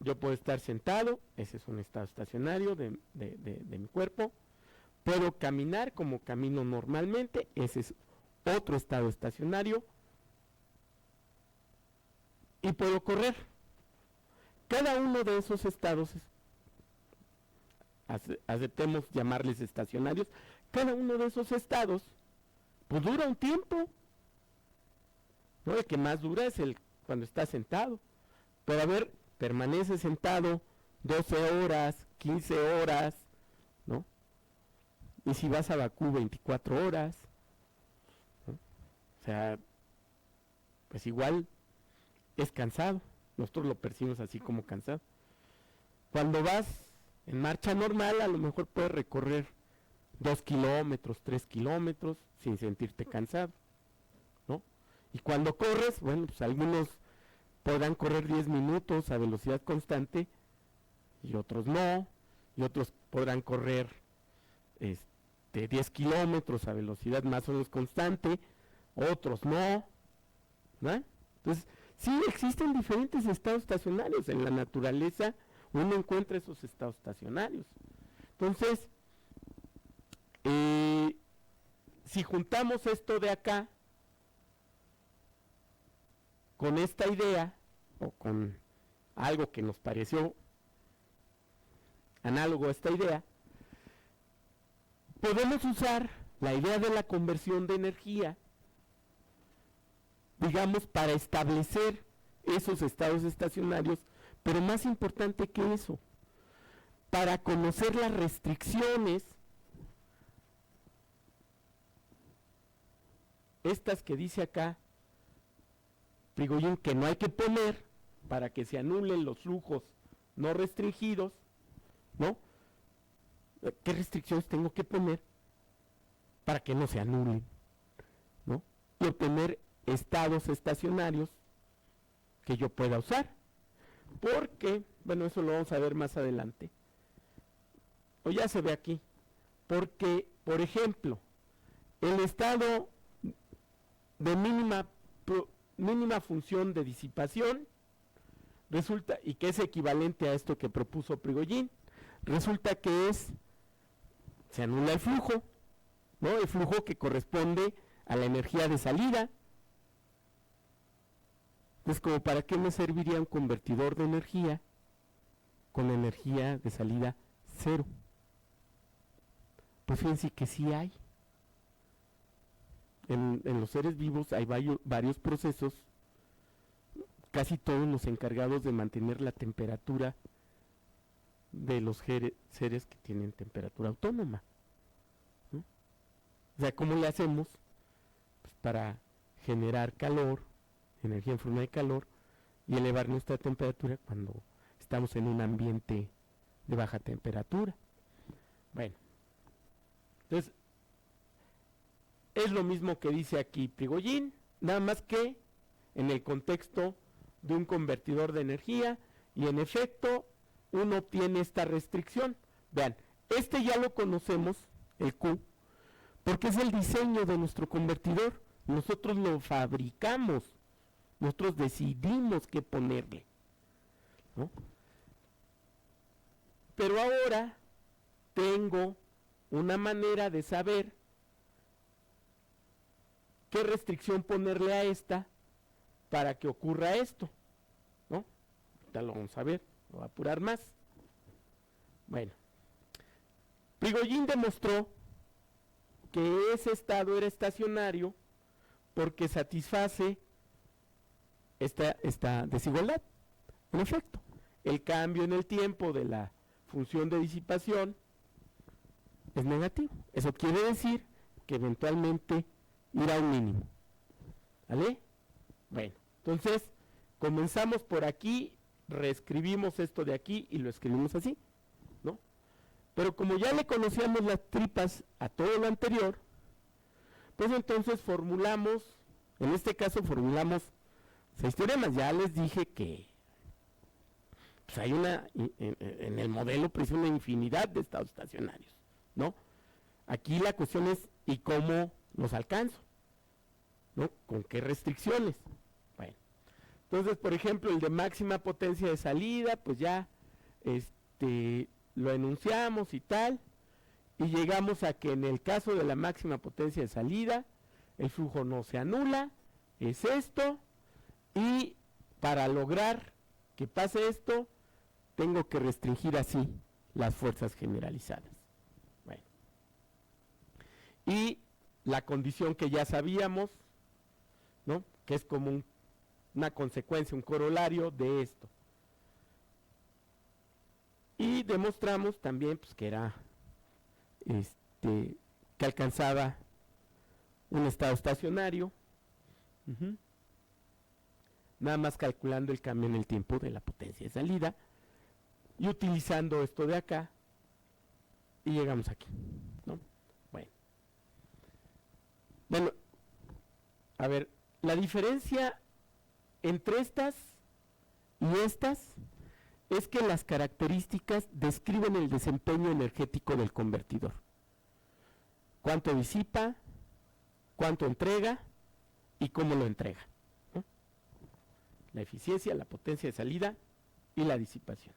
Yo puedo estar sentado, ese es un estado estacionario de mi cuerpo. Puedo caminar como camino normalmente, ese es otro estado estacionario. Y puedo correr. Cada uno de esos estados, aceptemos llamarles estacionarios, cada uno de esos estados, pues dura un tiempo, ¿no? El que más dura es cuando está sentado. Pero a ver, permanece sentado 12 horas, 15 horas, ¿no? Y si vas a Bakú 24 horas, ¿no? O sea, pues igual es cansado. Nosotros lo percibimos así como cansado. Cuando vas en marcha normal, a lo mejor puedes recorrer 2 kilómetros, 3 kilómetros sin sentirte cansado, ¿no? Y cuando corres, bueno, pues algunos podrán correr 10 minutos a velocidad constante y otros no, y otros podrán correr 10 kilómetros a velocidad más o menos constante, otros no, ¿no? Entonces, sí existen diferentes estados estacionarios. En la naturaleza uno encuentra esos estados estacionarios. Entonces, si juntamos esto de acá con esta idea, o con algo que nos pareció análogo a esta idea, podemos usar la idea de la conversión de energía, digamos, para establecer esos estados estacionarios, pero más importante que eso, para conocer las restricciones, estas que dice acá Prigogine, que no hay que poner para que se anulen los flujos no restringidos, ¿no? ¿Qué restricciones tengo que poner para que no se anulen, ¿no? Y obtener estados estacionarios que yo pueda usar. Porque, bueno, eso lo vamos a ver más adelante, o ya se ve aquí, porque, por ejemplo, el estado de mínima función de disipación resulta, y que es equivalente a esto que propuso Prigogine, resulta que se anula el flujo, ¿no? El flujo que corresponde a la energía de salida. Entonces, ¿como para qué me serviría un convertidor de energía con energía de salida cero? Pues fíjense que sí hay. En los seres vivos hay varios procesos, casi todos los encargados de mantener la temperatura de los seres que tienen temperatura autónoma, ¿no? O sea, ¿cómo le hacemos? Pues para generar calor, energía en forma de calor, y elevar nuestra temperatura cuando estamos en un ambiente de baja temperatura. Bueno, entonces es lo mismo que dice aquí Prigogine, nada más que en el contexto de un convertidor de energía Y en efecto, uno obtiene esta restricción. Vean, este ya lo conocemos, el Q, porque es el diseño de nuestro convertidor. Nosotros lo fabricamos, nosotros decidimos qué ponerle, ¿no? Pero ahora tengo una manera de saber qué restricción ponerle a esta para que ocurra esto, ¿no? Ya lo vamos a ver, lo voy a apurar más. Bueno, Prigogine demostró que ese estado era estacionario porque satisface esta desigualdad. En efecto, el cambio en el tiempo de la función de disipación es negativo. Eso quiere decir que eventualmente irá a un mínimo. ¿Vale? Bueno, entonces comenzamos por aquí, reescribimos esto de aquí y lo escribimos así, ¿no? Pero como ya le conocíamos las tripas a todo lo anterior, pues entonces formulamos, en este caso formulamos 6 teoremas. Ya les dije que pues hay en el modelo pues una infinidad de estados estacionarios, ¿no? Aquí la cuestión es, ¿y cómo los alcanzo? ¿No? ¿Con qué restricciones? Bueno, entonces, por ejemplo, el de máxima potencia de salida, pues ya lo enunciamos y tal, y llegamos a que en el caso de la máxima potencia de salida, el flujo no se anula, es esto, y para lograr que pase esto, tengo que restringir así las fuerzas generalizadas. Bueno, y la condición que ya sabíamos, ¿no? Que es como una consecuencia, un corolario de esto. Y demostramos también pues, que era que alcanzaba un estado estacionario, nada más calculando el cambio en el tiempo de la potencia de salida y utilizando esto de acá y llegamos aquí, ¿no? Bueno, a ver, la diferencia entre estas y estas es que las características describen el desempeño energético del convertidor. Cuánto disipa, cuánto entrega y cómo lo entrega, ¿no? La eficiencia, la potencia de salida y la disipación.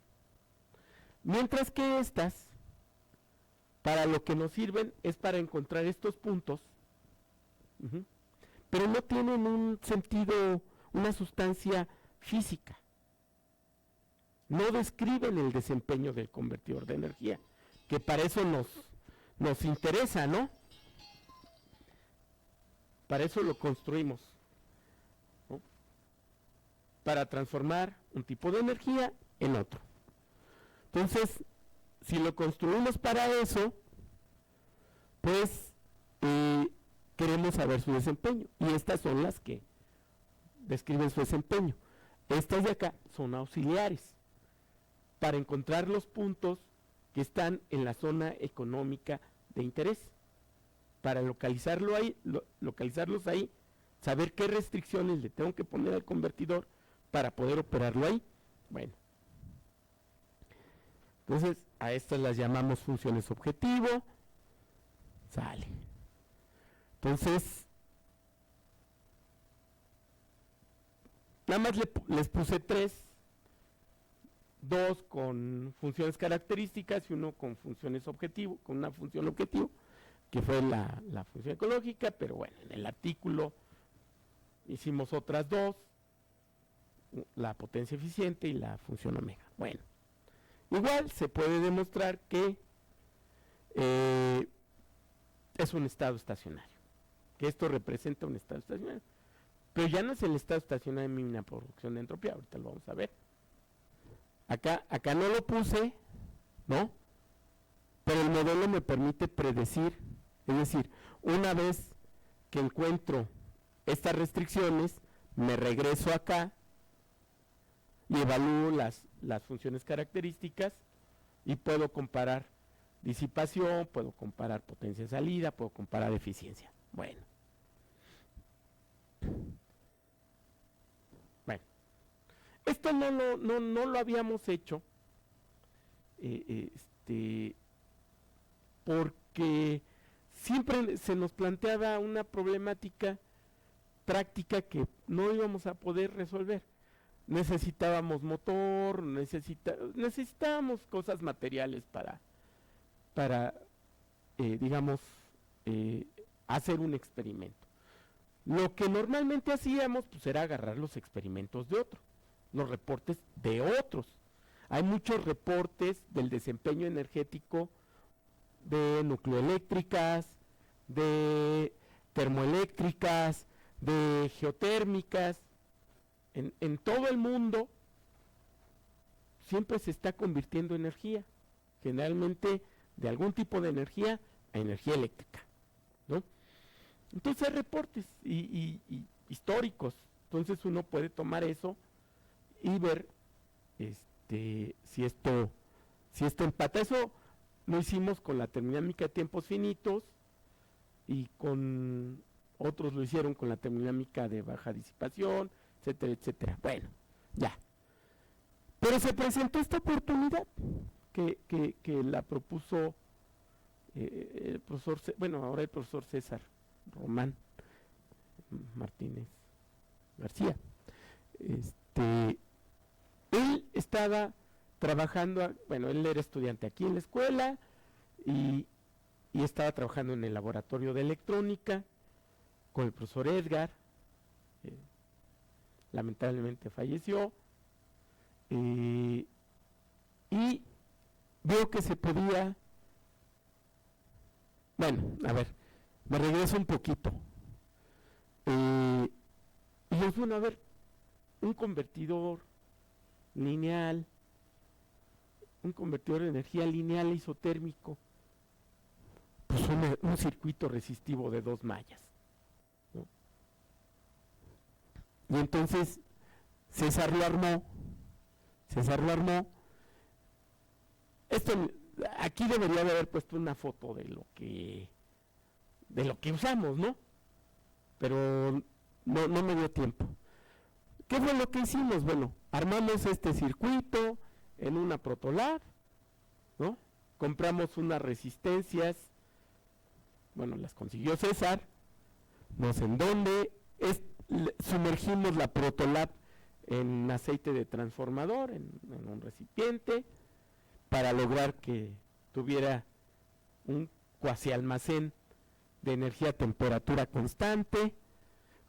Mientras que estas, para lo que nos sirven es para encontrar estos puntos, pero no tienen un sentido, una sustancia física. No describen el desempeño del convertidor de energía, que para eso nos interesa, ¿no? Para eso lo construimos, ¿no? Para transformar un tipo de energía en otro. Entonces, si lo construimos para eso, pues queremos saber su desempeño. Y estas son las que describen su desempeño. Estas de acá son auxiliares para encontrar los puntos que están en la zona económica de interés. Para localizarlos ahí, saber qué restricciones le tengo que poner al convertidor para poder operarlo ahí. Bueno, entonces a estas las llamamos funciones objetivo. Sale. Entonces, nada más les puse 3, 2 con funciones características y 1 con funciones objetivo, con una función objetivo, que fue la función ecológica, pero bueno, en el artículo hicimos otras 2, la potencia eficiente y la función omega. Bueno, igual se puede demostrar que es un estado estacionario, que esto representa un estado estacionario, pero ya no es el estado estacionario de mínima producción de entropía, ahorita lo vamos a ver. Acá no lo puse, ¿no? Pero el modelo me permite predecir, es decir, una vez que encuentro estas restricciones, me regreso acá y evalúo las funciones características y puedo comparar disipación, puedo comparar potencia de salida, puedo comparar eficiencia. Bueno, esto no lo habíamos hecho porque siempre se nos planteaba una problemática práctica que no íbamos a poder resolver. Necesitábamos motor, necesitábamos cosas materiales para digamos, hacer un experimento. Lo que normalmente hacíamos pues era agarrar los experimentos de otros, los reportes de otros. Hay muchos reportes del desempeño energético de nucleoeléctricas, de termoeléctricas, de geotérmicas. En todo el mundo siempre se está convirtiendo energía, generalmente de algún tipo de energía a energía eléctrica, ¿no? Entonces hay reportes y históricos, entonces uno puede tomar eso y ver si esto empata. Eso lo hicimos con la termodinámica de tiempos finitos y con otros lo hicieron con la termodinámica de baja disipación, etcétera, etcétera. Bueno, ya. Pero se presentó esta oportunidad que la propuso el profesor, ahora el profesor César Román Martínez García. Él estaba trabajando, él era estudiante aquí en la escuela y estaba trabajando en el laboratorio de electrónica con el profesor Edgar, lamentablemente falleció, y vio que se podía, me regreso un poquito, y es bueno, un convertidor lineal, un convertidor de energía lineal isotérmico, pues un circuito resistivo de 2 mallas, ¿no? Y entonces César lo armó. Aquí debería de haber puesto una foto de lo que usamos, ¿no? Pero no me dio tiempo. ¿Qué fue lo que hicimos? Armamos este circuito en una Protolab, ¿no? Compramos unas resistencias, las consiguió César, no sé en dónde, sumergimos la Protolab en aceite de transformador, en un recipiente, para lograr que tuviera un cuasi almacén de energía a temperatura constante.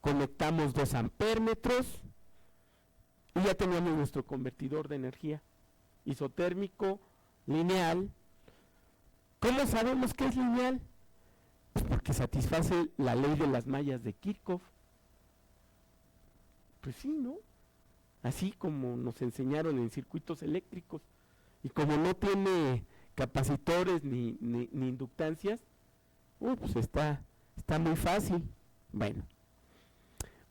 Conectamos 2 ampérmetros y ya teníamos nuestro convertidor de energía isotérmico lineal. ¿Cómo sabemos que es lineal? Pues porque satisface la ley de las mallas de Kirchhoff. Pues sí, ¿no? Así como nos enseñaron en circuitos eléctricos, y como no tiene capacitores ni inductancias, pues está muy fácil.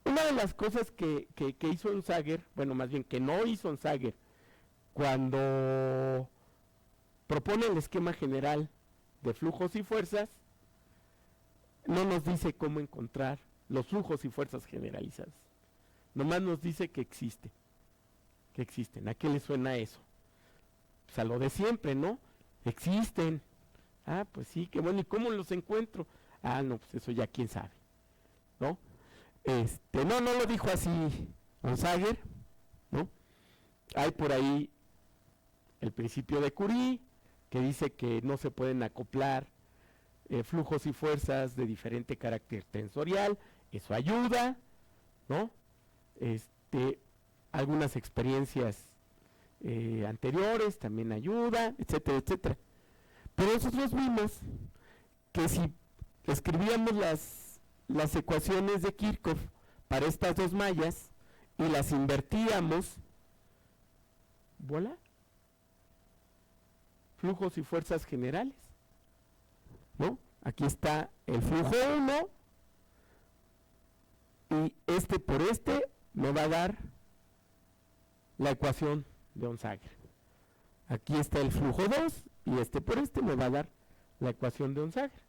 Una de las cosas que hizo Onsager, más bien que no hizo Onsager, cuando propone el esquema general de flujos y fuerzas, no nos dice cómo encontrar los flujos y fuerzas generalizadas. Nomás nos dice que existen. ¿A qué le suena eso? Pues a lo de siempre, ¿no? Existen. Ah, pues sí, qué bueno. ¿Y cómo los encuentro? Ah, no, pues eso ya quién sabe, ¿no? No lo dijo así Onsager, ¿no? Hay por ahí el principio de Curie, que dice que no se pueden acoplar flujos y fuerzas de diferente carácter tensorial. Eso ayuda, ¿no? Algunas experiencias anteriores también ayuda, etcétera, etcétera. Pero nosotros vimos que si escribíamos las ecuaciones de Kirchhoff para estas 2 mallas y las invertíamos, ¿voilà? Flujos y fuerzas generales, ¿no? Aquí está el flujo 1 y por me va a dar la ecuación de Onsager. Aquí está el flujo 2 y por me va a dar la ecuación de Onsager.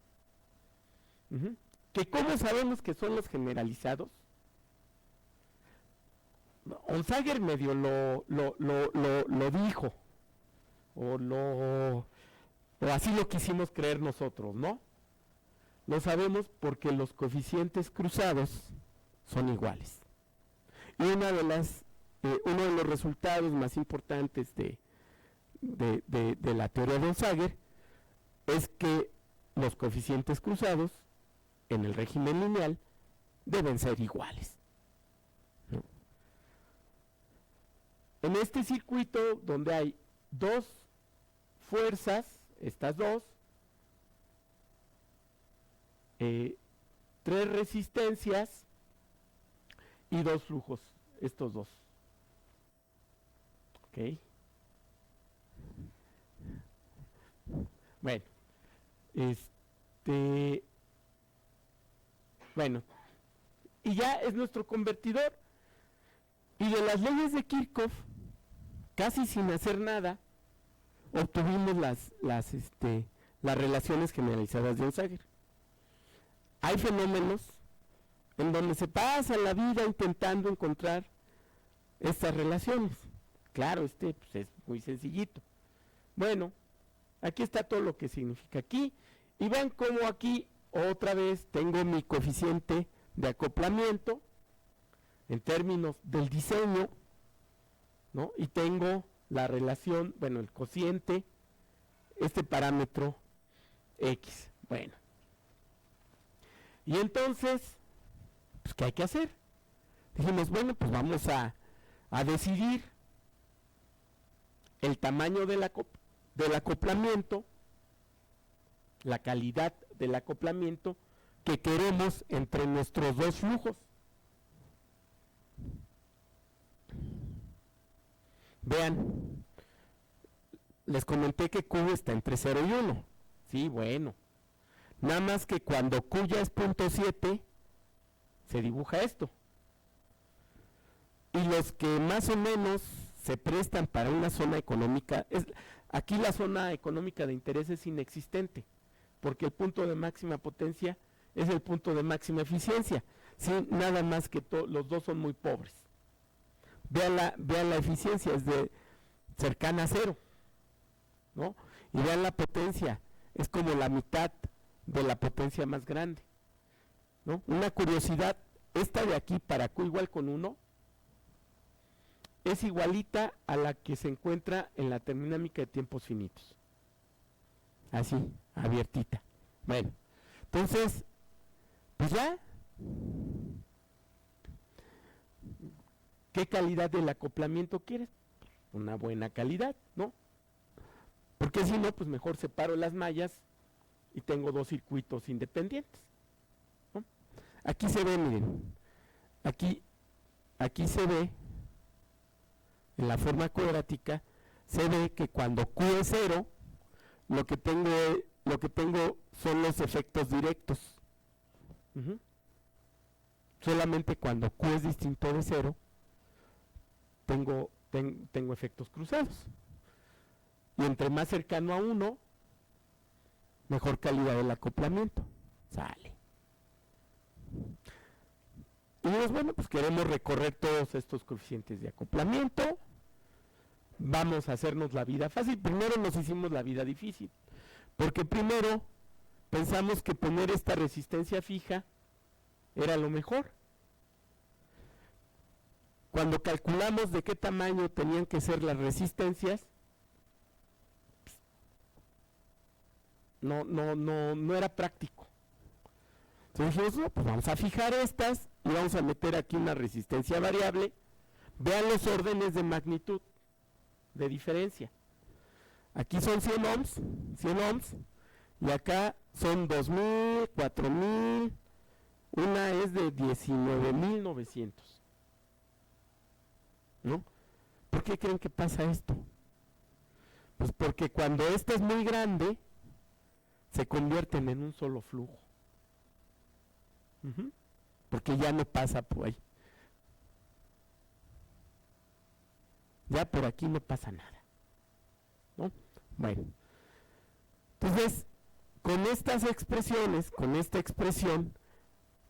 ¿Que cómo sabemos que son los generalizados? Onsager medio lo dijo, o así lo quisimos creer nosotros, ¿no? Lo sabemos porque los coeficientes cruzados son iguales. Y uno de los resultados más importantes de la teoría de Onsager es que los coeficientes cruzados en el régimen lineal deben ser iguales, ¿no? En este circuito donde hay dos fuerzas, estas dos, tres resistencias y dos flujos, estos dos. Ok. Bueno, bueno, y ya es nuestro convertidor. Y de las leyes de Kirchhoff, casi sin hacer nada, obtuvimos las relaciones generalizadas de Onsager. Hay fenómenos en donde se pasa la vida intentando encontrar estas relaciones. Claro, pues es muy sencillito. Bueno, aquí está todo lo que significa aquí. Y vean cómo aquí otra vez tengo mi coeficiente de acoplamiento en términos del diseño, ¿no? Y tengo la relación, bueno, el cociente, este parámetro X. Bueno. Y entonces, pues, ¿qué hay que hacer? Dijimos, bueno, pues vamos a decidir el tamaño del acoplamiento, la calidad del acoplamiento que queremos entre nuestros dos flujos. Vean, les comenté que Q está entre 0 y 1. Sí, bueno. Nada más que cuando Q ya es 0.7, se dibuja esto. Y los que más o menos se prestan para una zona económica, aquí la zona económica de interés es inexistente, porque el punto de máxima potencia es el punto de máxima eficiencia. Sí, nada más que los dos son muy pobres. Vean la eficiencia, es de cercana a 0, ¿no? Y vean la potencia, es como la mitad de la potencia más grande, ¿no? Una curiosidad, esta de aquí para Q igual con 1 es igualita a la que se encuentra en la termodinámica de tiempos finitos. Así, abiertita. Bueno, entonces, pues ya. ¿Qué calidad del acoplamiento quieres? Una buena calidad, ¿no? Porque si no, pues mejor separo las mallas y tengo dos circuitos independientes, ¿no? Aquí se ve, miren, aquí se ve, en la forma cuadrática, se ve que cuando Q es 0, lo que tengo son los efectos directos. Solamente cuando Q es distinto de 0, tengo efectos cruzados. Y entre más cercano a 1, mejor calidad del acoplamiento. Sale. Y bueno, pues queremos recorrer todos estos coeficientes de acoplamiento. Vamos a hacernos la vida fácil. Primero nos hicimos la vida difícil, porque primero pensamos que poner esta resistencia fija era lo mejor. Cuando calculamos de qué tamaño tenían que ser las resistencias, no era práctico. Entonces dijimos, no, pues vamos a fijar estas y vamos a meter aquí una resistencia variable. Vean los órdenes de magnitud de diferencia. Aquí son 100 ohms, y acá son 2000, 4000, una es de 19900. ¿No? ¿Por qué creen que pasa esto? Pues porque cuando esta es muy grande, se convierten en un solo flujo. Porque ya no pasa por ahí. Ya por aquí no pasa nada, ¿no? Bueno, entonces, con estas expresiones, con esta expresión,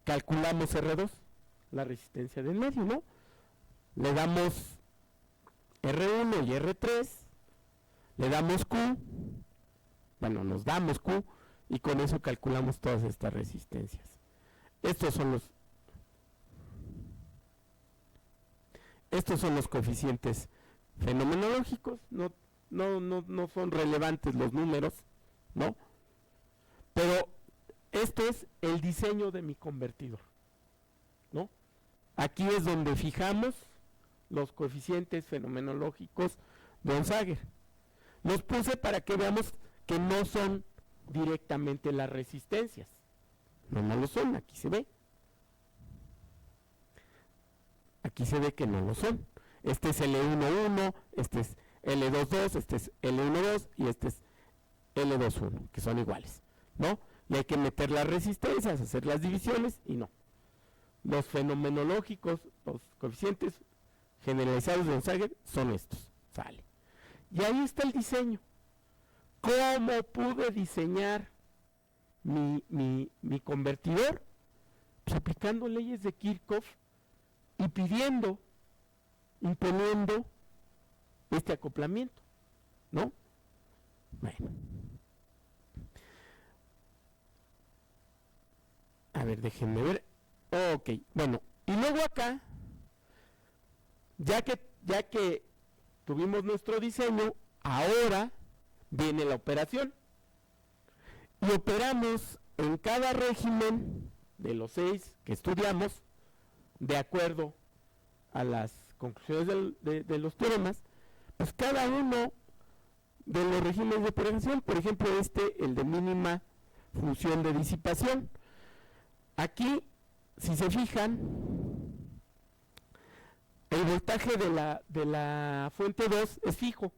calculamos R2, la resistencia del medio, ¿no? le damos R1 y R3, le damos Q, bueno, nos damos Q, y con eso calculamos todas estas resistencias. Estos son los coeficientes fenomenológicos, no son relevantes los números, ¿no? Pero esto es el diseño de mi convertidor, ¿no? Aquí es donde fijamos los coeficientes fenomenológicos de Onsager. Los puse para que veamos que no son directamente las resistencias. No lo son, aquí se ve. Aquí se ve que no lo son. Este es L11, este es L22, este es L12 y este es L21, que son iguales, ¿no? Y hay que meter las resistencias, hacer las divisiones y no. Los fenomenológicos, los coeficientes generalizados de Onsager son estos, sale. Y ahí está el diseño. ¿Cómo pude diseñar mi convertidor? Pues aplicando leyes de Kirchhoff y imponiendo este acoplamiento, ¿no? Bueno. A ver, déjenme ver. Ok, bueno, y luego acá, ya que tuvimos nuestro diseño, ahora viene la operación. Y operamos en cada régimen de los 6 que estudiamos, de acuerdo a las conclusiones de los teoremas, pues cada uno de los regímenes de operación, por ejemplo el de mínima función de disipación. Aquí, si se fijan, el voltaje de la fuente 2 es fijo,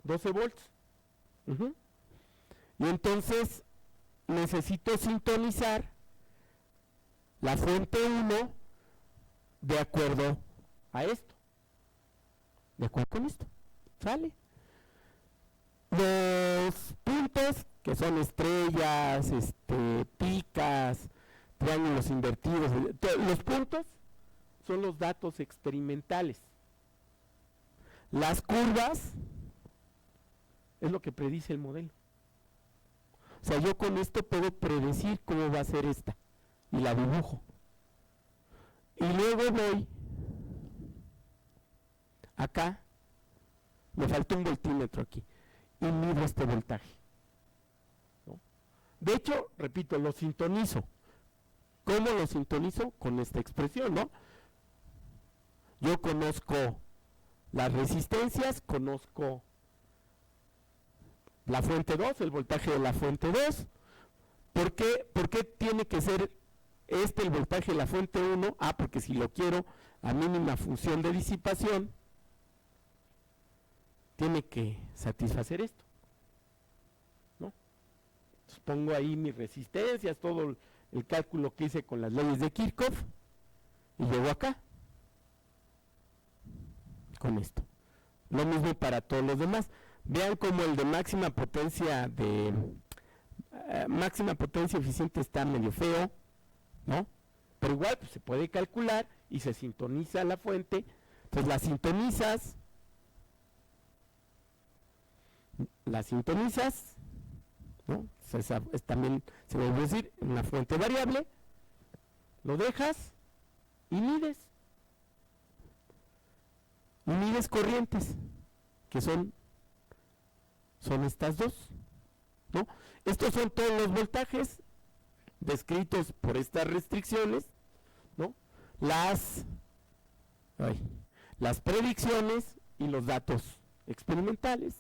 12 volts. Y entonces necesito sintonizar la fuente 1 de acuerdo a esto. De acuerdo con esto. ¿Sale? Los puntos, que son estrellas, picas, triángulos invertidos, los puntos son los datos experimentales. Las curvas es lo que predice el modelo. O sea, yo con esto puedo predecir cómo va a ser esta y la dibujo. Y luego voy acá, me falta un voltímetro aquí, y mido este voltaje, ¿no? De hecho, repito, lo sintonizo. ¿Cómo lo sintonizo? Con esta expresión, ¿no? Yo conozco las resistencias, conozco la fuente 2, el voltaje de la fuente 2. ¿Por qué tiene que ser el voltaje de la fuente 1? Porque si lo quiero a mínima función de disipación, tiene que satisfacer esto, ¿no? Entonces pongo ahí mis resistencias, todo el cálculo que hice con las leyes de Kirchhoff, y llego acá, con esto. Lo mismo para todos los demás. Vean como el de máxima potencia eficiente está medio feo, ¿no? Pero igual pues, se puede calcular y se sintoniza la fuente. Entonces la sintonizas, ¿no? También se vuelve a decir una fuente variable, lo dejas y mides corrientes, que son estas dos, ¿no? Estos son todos los voltajes descritos por estas restricciones, ¿no? Las predicciones y los datos experimentales.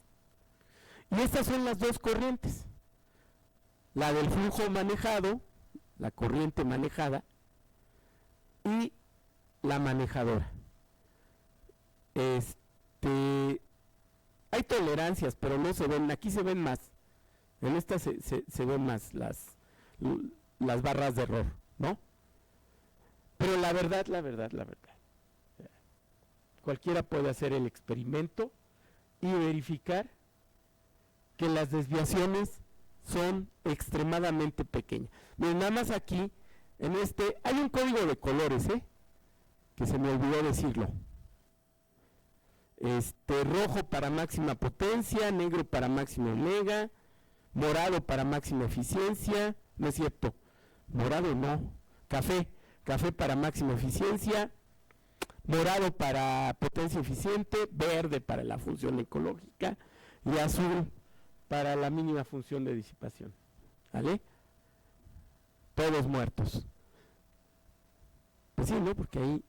Y estas son las dos corrientes, la del flujo manejado, la corriente manejada, y la manejadora. Hay tolerancias, pero no se ven, aquí se ven más, en esta se ven más las barras de error, ¿no? Pero la verdad, cualquiera puede hacer el experimento y verificar que las desviaciones son extremadamente pequeñas. Miren, nada más aquí, hay un código de colores, que se me olvidó decirlo. rojo para máxima potencia, negro para máxima omega, morado para máxima eficiencia, no es cierto, morado no, café para máxima eficiencia, morado para potencia eficiente, verde para la función ecológica y azul para la mínima función de disipación, ¿vale? Todos muertos. Pues sí, ¿no? Porque ahí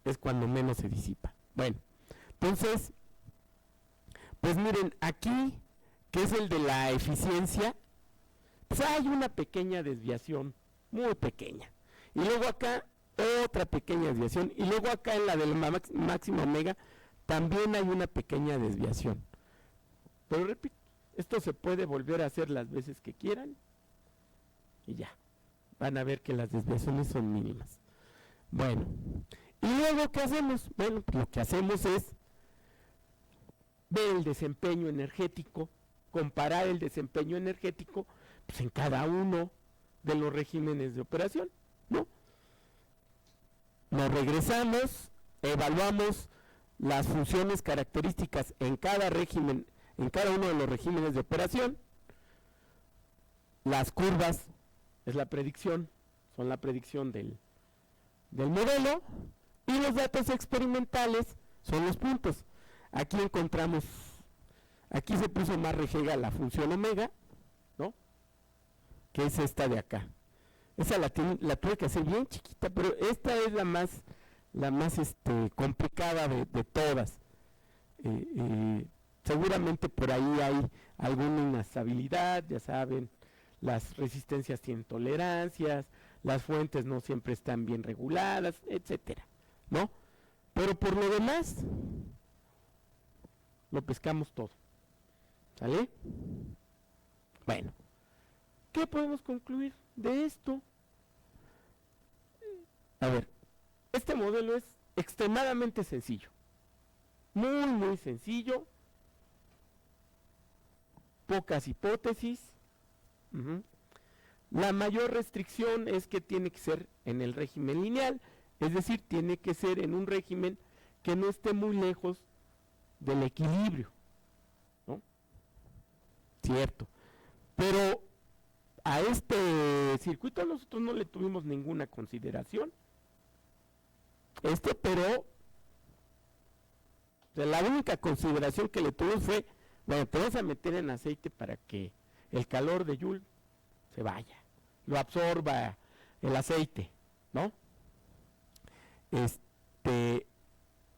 es cuando menos se disipa. Bueno, entonces, pues miren, aquí, que es el de la eficiencia, pues hay una pequeña desviación, muy pequeña. Y luego acá, otra pequeña desviación. Y luego acá en la del máximo omega, también hay una pequeña desviación. Pero repito, esto se puede volver a hacer las veces que quieran. Y ya, van a ver que las desviaciones son mínimas. Bueno, y luego ¿qué hacemos? Bueno, pues lo que hacemos es ver el desempeño energético, comparar el desempeño energético pues, en cada uno de los regímenes de operación, ¿no? Nos regresamos, evaluamos las funciones características en cada régimen, en cada uno de los regímenes de operación. Las curvas es la predicción, son la predicción del modelo, y los datos experimentales son los puntos. Aquí encontramos, aquí se puso más rejega la función omega, ¿no? Que es esta de acá. Esa la tuve que hacer bien chiquita, pero esta es la más complicada de todas. Seguramente por ahí hay alguna inestabilidad, ya saben, las resistencias tienen tolerancias, las fuentes no siempre están bien reguladas, etcétera, ¿no? Pero por lo demás, lo pescamos todo, ¿sale? Bueno, ¿qué podemos concluir de esto? A ver, este modelo es extremadamente sencillo, muy muy sencillo, pocas hipótesis. La mayor restricción es que tiene que ser en el régimen lineal, es decir, tiene que ser en un régimen que no esté muy lejos del equilibrio, ¿no? Cierto. Pero a este circuito nosotros no le tuvimos ninguna consideración. Pero la única consideración que le tuvimos fue, bueno, te vas a meter en aceite para que el calor de Joule se vaya, lo absorba el aceite, ¿no?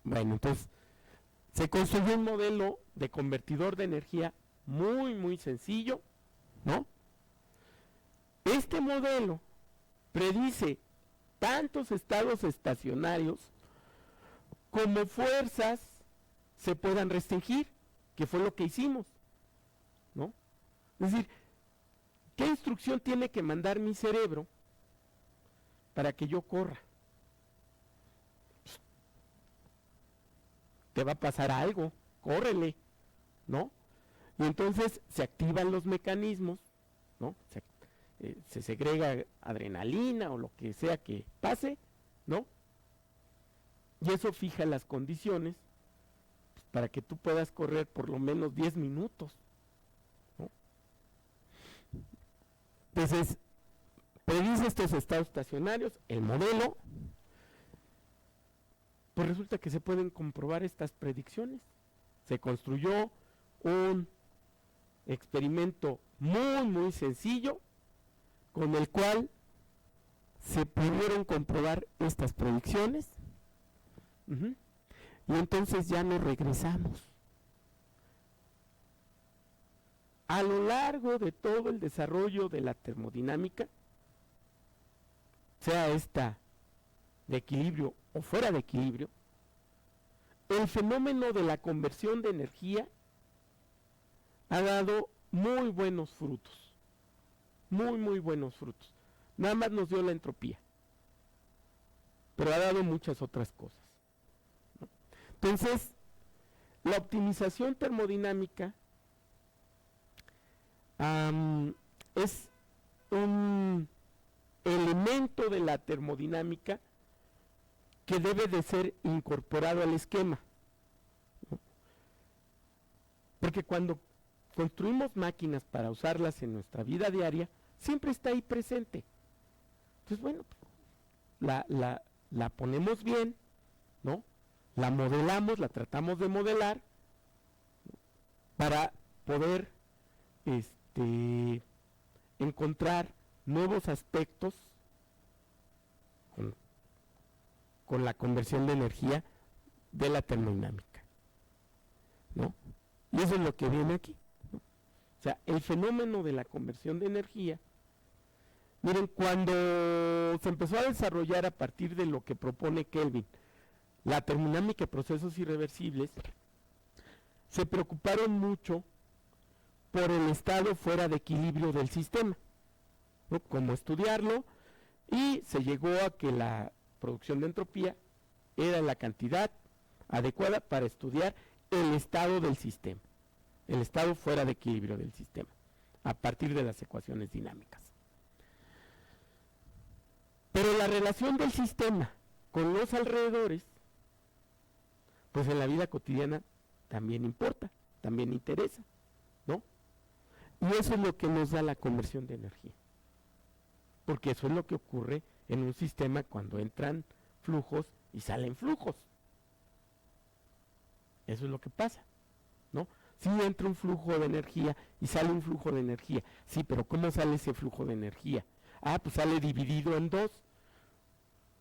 Bueno, entonces se construyó un modelo de convertidor de energía muy, muy sencillo, ¿no? Este modelo predice tantos estados estacionarios como fuerzas se puedan restringir, que fue lo que hicimos, ¿no? Es decir, ¿qué instrucción tiene que mandar mi cerebro para que yo corra? Te va a pasar algo, córrele, ¿no? Y entonces se activan los mecanismos, ¿no? Se segrega adrenalina o lo que sea que pase, ¿no? Y eso fija las condiciones pues, para que tú puedas correr por lo menos 10 minutos, ¿no? Entonces, predice estos estados estacionarios, el modelo, pues resulta que se pueden comprobar estas predicciones. Se construyó un experimento muy, muy sencillo, con el cual se pudieron comprobar estas predicciones. Y entonces ya nos regresamos. A lo largo de todo el desarrollo de la termodinámica, sea esta de equilibrio o fuera de equilibrio, el fenómeno de la conversión de energía ha dado muy buenos frutos, muy muy buenos frutos. Nada más nos dio la entropía, pero ha dado muchas otras cosas, ¿no? Entonces, la optimización termodinámica es un elemento de la termodinámica que debe de ser incorporado al esquema. Porque cuando construimos máquinas para usarlas en nuestra vida diaria, siempre está ahí presente. Entonces, bueno, la ponemos bien, ¿no? La modelamos, la tratamos de modelar, ¿no? Para poder encontrar nuevos aspectos con la conversión de energía de la termodinámica, ¿no? Y eso es lo que viene aquí, ¿no? O sea, el fenómeno de la conversión de energía, miren, cuando se empezó a desarrollar a partir de lo que propone Kelvin, la termodinámica de procesos irreversibles, se preocuparon mucho por el estado fuera de equilibrio del sistema, ¿no? Cómo estudiarlo, y se llegó a que la producción de entropía era la cantidad adecuada para estudiar el estado del sistema, el estado fuera de equilibrio del sistema, a partir de las ecuaciones dinámicas. Pero la relación del sistema con los alrededores, pues en la vida cotidiana también importa, también interesa, ¿no? Y eso es lo que nos da la conversión de energía, porque eso es lo que ocurre en un sistema cuando entran flujos y salen flujos. Eso es lo que pasa, ¿no? Sí entra un flujo de energía y sale un flujo de energía, sí, pero ¿cómo sale ese flujo de energía? Ah, pues sale dividido en dos,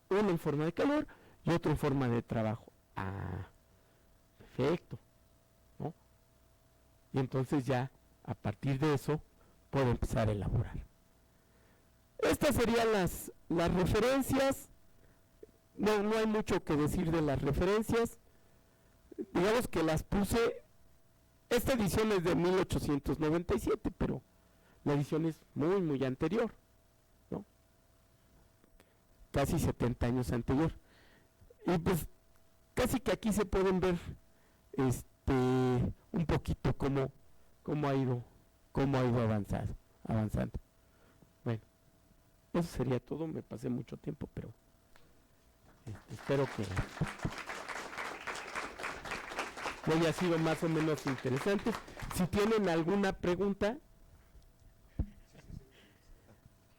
uno en forma de calor y otro en forma de trabajo. Ah, perfecto, ¿no? Y entonces ya, a partir de eso, puedo empezar a elaborar. Estas serían las referencias. No hay mucho que decir de las referencias. Digamos que las puse. Esta edición es de 1897, pero la edición es muy, muy anterior, ¿no? Casi 70 años anterior. Y pues casi que aquí se pueden ver un poquito cómo ha ido avanzando. Bueno, eso sería todo. Me pasé mucho tiempo, pero espero que haya sido más o menos interesante. Si tienen alguna pregunta.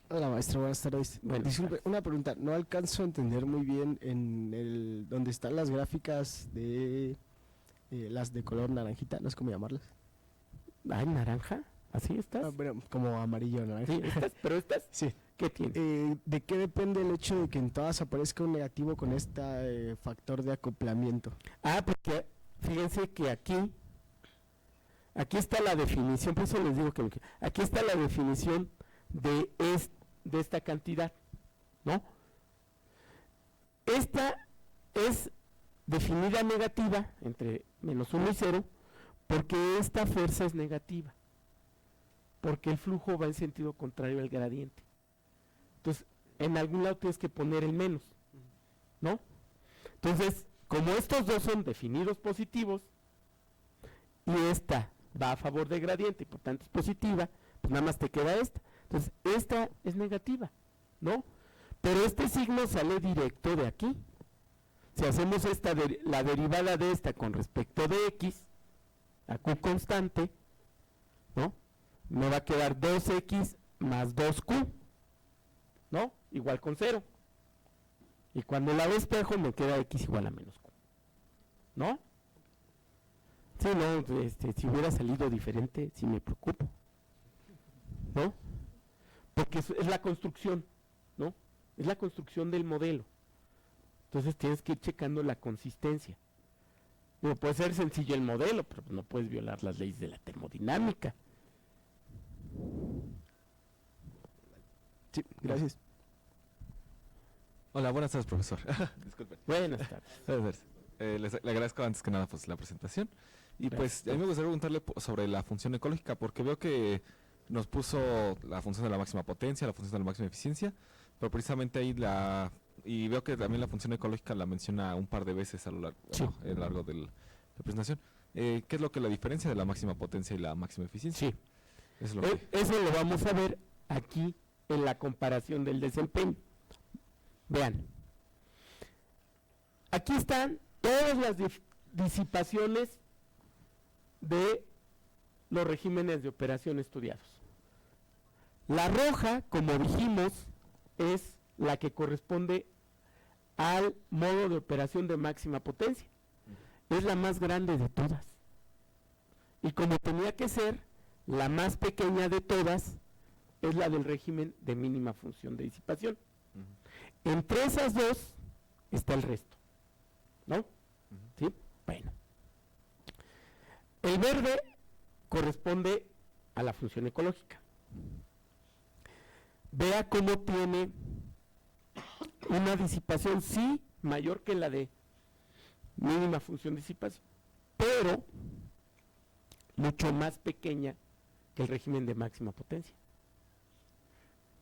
Hola maestro, buenas tardes. Disculpe, una pregunta, no alcanzo a entender muy bien en donde están las gráficas de las de color naranjita, no sé cómo llamarlas. ¿Ay, naranja? ¿Así estás? Bueno, como amarillo, naranja. Sí, pero estas, sí. ¿Qué tiene? ¿De qué depende el hecho de que en todas aparezca un negativo con este factor de acoplamiento? Ah, porque fíjense que aquí está la definición, por eso les digo que aquí está la definición de esta cantidad, ¿no? Esta es definida negativa entre menos 1 y 0 porque esta fuerza es negativa, porque el flujo va en sentido contrario al gradiente. Entonces, en algún lado tienes que poner el menos, ¿no? Entonces, como estos dos son definidos positivos y esta va a favor del gradiente y por tanto es positiva, pues nada más te queda esta. Entonces, esta es negativa, ¿no? Pero este signo sale directo de aquí. Si hacemos la derivada de esta con respecto de x, a q constante, ¿no? Me va a quedar 2x más 2q, ¿no? Igual con 0. Y cuando la despejo me queda x igual a menos q, ¿no? Sí, no, si hubiera salido diferente, sí me preocupo, ¿no? Porque es la construcción, ¿no? Es la construcción del modelo. Entonces tienes que ir checando la consistencia. No puede ser sencillo el modelo, pero no puedes violar las leyes de la termodinámica. Sí, gracias. Hola, buenas tardes, profesor. Disculpen. Buenas tardes. Le agradezco antes que nada pues, la presentación. Y Gracias. pues a mí me gustaría preguntarle sobre la función ecológica, porque veo que nos puso la función de la máxima potencia, la función de la máxima eficiencia, pero precisamente ahí y veo que también la función ecológica la menciona un par de veces a lo largo de la presentación. ¿Qué es lo que la diferencia de la máxima potencia y la máxima eficiencia? Sí. Eso Eso lo vamos a ver aquí en la comparación del desempeño. Vean. Aquí están todas las disipaciones de los regímenes de operación estudiados. La roja, como dijimos, es la que corresponde al modo de operación de máxima potencia. Es la más grande de todas. Y como tenía que ser, la más pequeña de todas es la del régimen de mínima función de disipación. Entre esas dos está el resto, ¿no? ¿Sí? Bueno. El verde corresponde a la función ecológica. Vea cómo tiene una disipación, sí, mayor que la de mínima función de disipación, pero mucho más pequeña que el régimen de máxima potencia.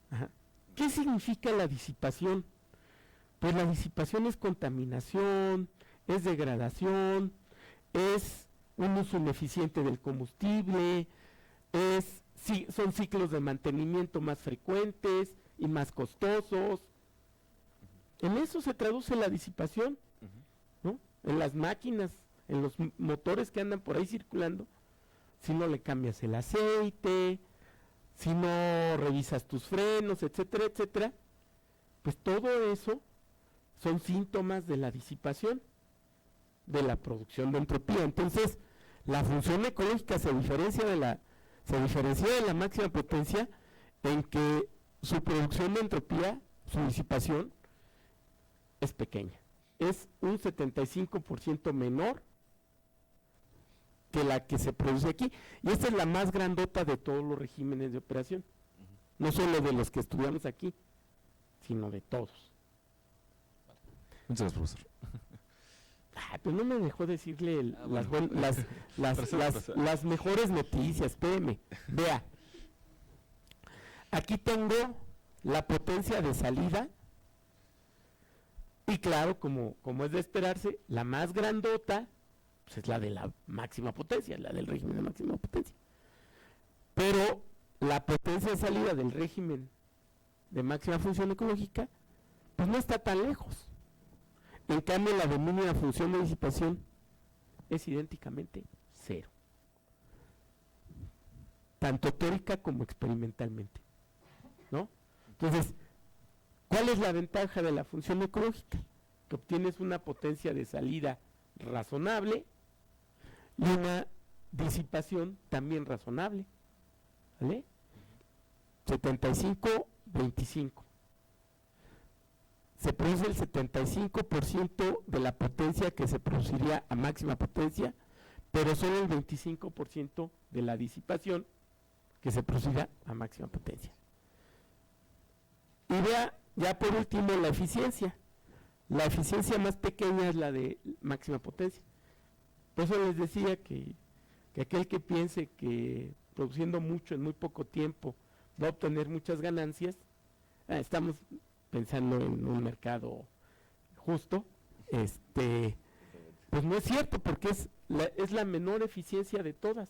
Ajá. ¿Qué significa la disipación? Pues la disipación es contaminación, es degradación, es un uso ineficiente del combustible, son ciclos de mantenimiento más frecuentes y más costosos. En eso se traduce la disipación, ¿no? En las máquinas, en los motores que andan por ahí circulando, si no le cambias el aceite, si no revisas tus frenos, etcétera, etcétera, pues todo eso son síntomas de la disipación, de la producción de entropía. Entonces, la función ecológica se diferencia de la máxima potencia en que su producción de entropía, su disipación, es pequeña. Es un 75% menor que la que se produce aquí. Y esta es la más grandota de todos los regímenes de operación. No solo de los que estudiamos aquí, sino de todos. Muchas gracias, profesor. Pues no me dejó decirle bueno. las mejores noticias, espéreme. Vea, aquí tengo la potencia de salida y claro, como es de esperarse, la más grandota pues es la de la máxima potencia, la del régimen de máxima potencia. Pero la potencia de salida del régimen de máxima función ecológica pues no está tan lejos. En cambio, la de mínima función de disipación es idénticamente cero, tanto teórica como experimentalmente, ¿no? Entonces, ¿cuál es la ventaja de la función ecológica? Que obtienes una potencia de salida razonable y una disipación también razonable, ¿vale? 75-25. Se produce el 75% de la potencia que se produciría a máxima potencia, pero solo el 25% de la disipación que se producirá a máxima potencia. Y vea, ya por último, la eficiencia. La eficiencia más pequeña es la de máxima potencia. Por eso les decía que aquel que piense que produciendo mucho en muy poco tiempo va a obtener muchas ganancias, estamos pensando en un mercado justo, pues no es cierto, porque es la menor eficiencia de todas.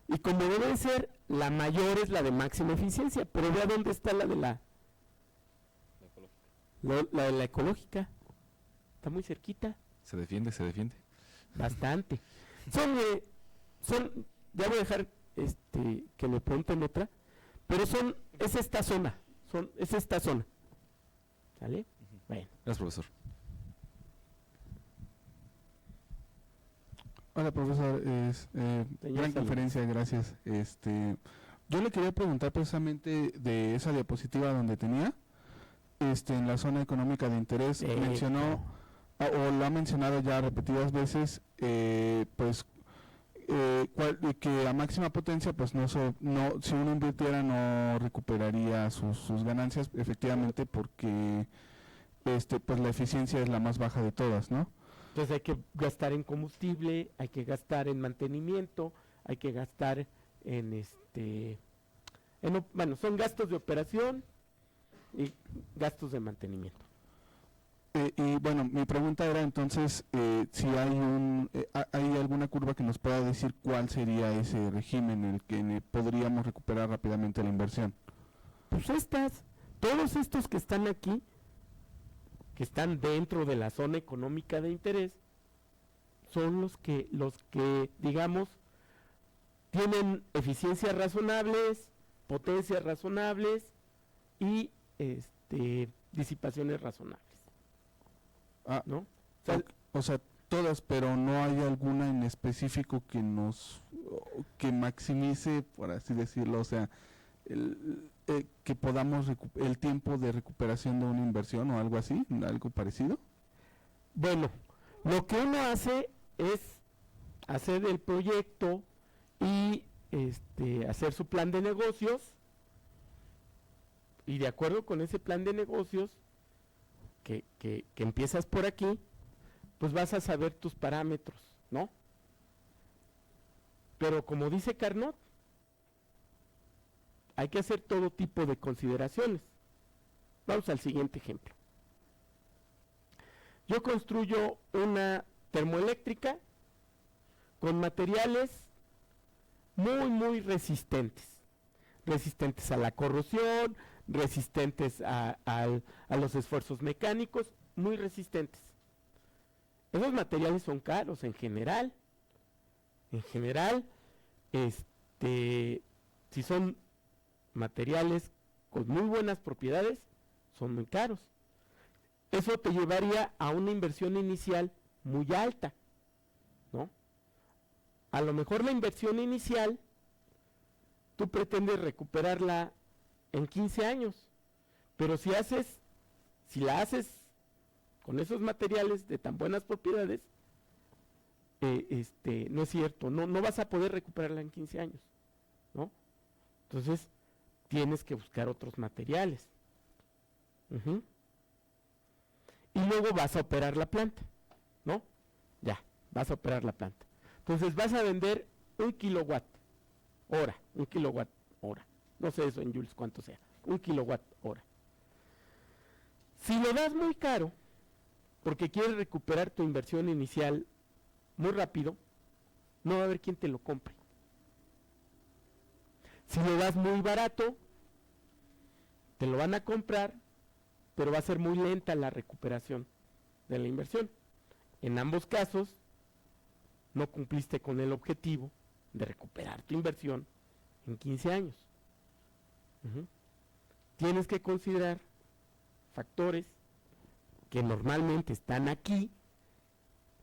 Y como debe de ser, la mayor es la de máxima eficiencia, pero vea dónde está la de la ecológica. Está muy cerquita. Se defiende. Bastante. Ya voy a dejar que me pregunten otra, pero es esta zona. ¿Sale? Bueno. Gracias, profesor. Hola, profesor. Gran conferencia, gracias. Yo le quería preguntar precisamente de esa diapositiva donde tenía, en la zona económica de interés, mencionó, o lo ha mencionado ya repetidas veces, que a máxima potencia, pues no, si uno invirtiera no recuperaría sus ganancias, efectivamente, porque pues la eficiencia es la más baja de todas, ¿no? Entonces hay que gastar en combustible, hay que gastar en mantenimiento, hay que gastar bueno, son gastos de operación y gastos de mantenimiento. Y bueno, mi pregunta era entonces si hay alguna curva que nos pueda decir cuál sería ese régimen en el que podríamos recuperar rápidamente la inversión. Pues todos estos que están aquí, que están dentro de la zona económica de interés, son los que digamos, tienen eficiencias razonables, potencias razonables y disipaciones razonables. Ah, ¿No? o sea, todas, pero no hay alguna en específico que maximice, por así decirlo, o sea, que podamos el tiempo de recuperación de una inversión o algo así, algo parecido. Bueno, lo que uno hace es hacer el proyecto y hacer su plan de negocios, y de acuerdo con ese plan de negocios que empiezas por aquí, pues vas a saber tus parámetros, ¿no? Pero como dice Carnot, hay que hacer todo tipo de consideraciones. Vamos al siguiente ejemplo. Yo construyo una termoeléctrica con materiales muy resistentes. Resistentes a la corrosión, resistentes a los esfuerzos mecánicos, muy resistentes. Esos materiales son caros en general. En general, si son materiales con muy buenas propiedades, son muy caros. Eso te llevaría a una inversión inicial muy alta, ¿no? A lo mejor la inversión inicial, tú pretendes recuperarla en 15 años, pero si la haces con esos materiales de tan buenas propiedades, no es cierto, no vas a poder recuperarla en 15 años, ¿no? Entonces, tienes que buscar otros materiales. Y luego vas a operar la planta, ¿no? Ya, vas a operar la planta. Entonces, vas a vender 1 kilowatt hora, no sé eso en joules cuánto sea, 1 kilowatt hora. Si lo das muy caro, porque quieres recuperar tu inversión inicial muy rápido, no va a haber quien te lo compre. Si lo das muy barato, te lo van a comprar, pero va a ser muy lenta la recuperación de la inversión. En ambos casos, no cumpliste con el objetivo de recuperar tu inversión en 15 años. Tienes que considerar factores que normalmente están aquí,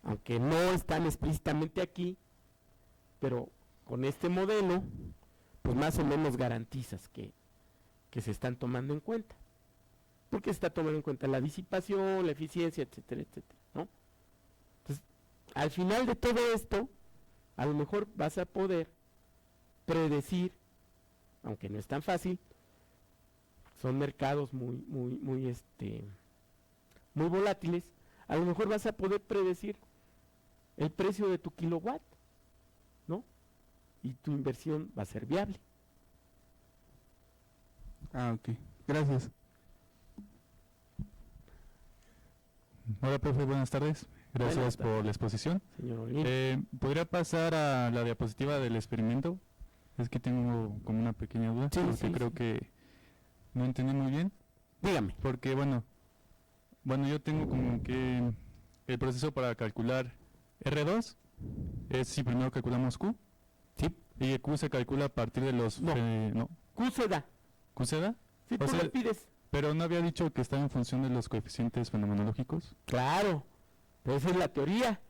aunque no están explícitamente aquí, pero con este modelo, pues más o menos garantizas que se están tomando en cuenta. Porque se está tomando en cuenta la disipación, la eficiencia, etcétera, etcétera, ¿no? Entonces, al final de todo esto, a lo mejor vas a poder predecir, aunque no es tan fácil, son mercados muy volátiles, a lo mejor vas a poder predecir el precio de tu kilowatt, ¿no? Y tu inversión va a ser viable. Ah, ok. Gracias. Hola, profe, buenas tardes. Gracias por la exposición. Señor Olguín. ¿Podría pasar a la diapositiva del experimento? Es que tengo como una pequeña duda, porque creo que no entendí muy bien. Dígame. Porque, bueno, yo tengo como que el proceso para calcular R2 es si primero calculamos Q. Sí. Y el Q se calcula a partir de los... No. Q se da. ¿Q se da? Sí, tú lo pides. Pero ¿no había dicho que está en función de los coeficientes fenomenológicos? Claro, pero esa es la teoría.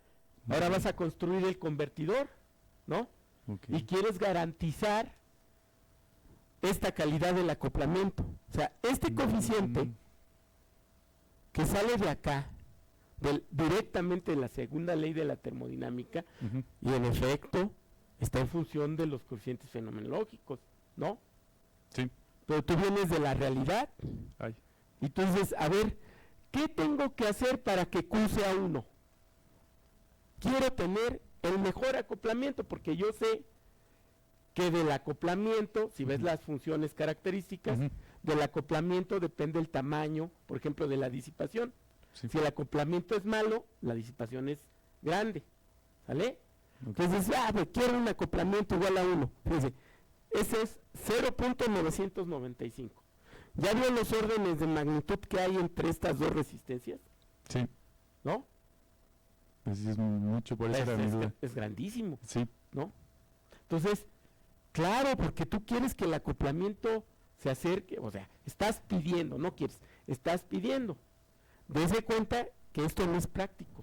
Ahora vas a construir el convertidor, ¿no? Okay. Y quieres garantizar esta calidad del acoplamiento. O sea, este coeficiente que sale de acá, directamente de la segunda ley de la termodinámica, y en efecto está en función de los coeficientes fenomenológicos, ¿no? Sí. Pero tú vienes de la realidad. Ay. Y tú dices, a ver, ¿qué tengo que hacer para que Q sea 1? Quiero tener el mejor acoplamiento, porque yo sé que del acoplamiento, si ves las funciones características, del acoplamiento depende el tamaño, por ejemplo, de la disipación. Sí. Si el acoplamiento es malo, la disipación es grande, ¿sale? Okay. Entonces, quiero un acoplamiento igual a 1. Fíjense, ese es 0.995. ¿Ya vio los órdenes de magnitud que hay entre estas dos resistencias? Sí. ¿No? Pues es mucho, por eso era mi duda. Es grandísimo. Sí. ¿No? Entonces, Claro, porque tú quieres que el acoplamiento se acerque, o sea, estás pidiendo, no quieres, estás pidiendo. Dese cuenta que esto no es práctico.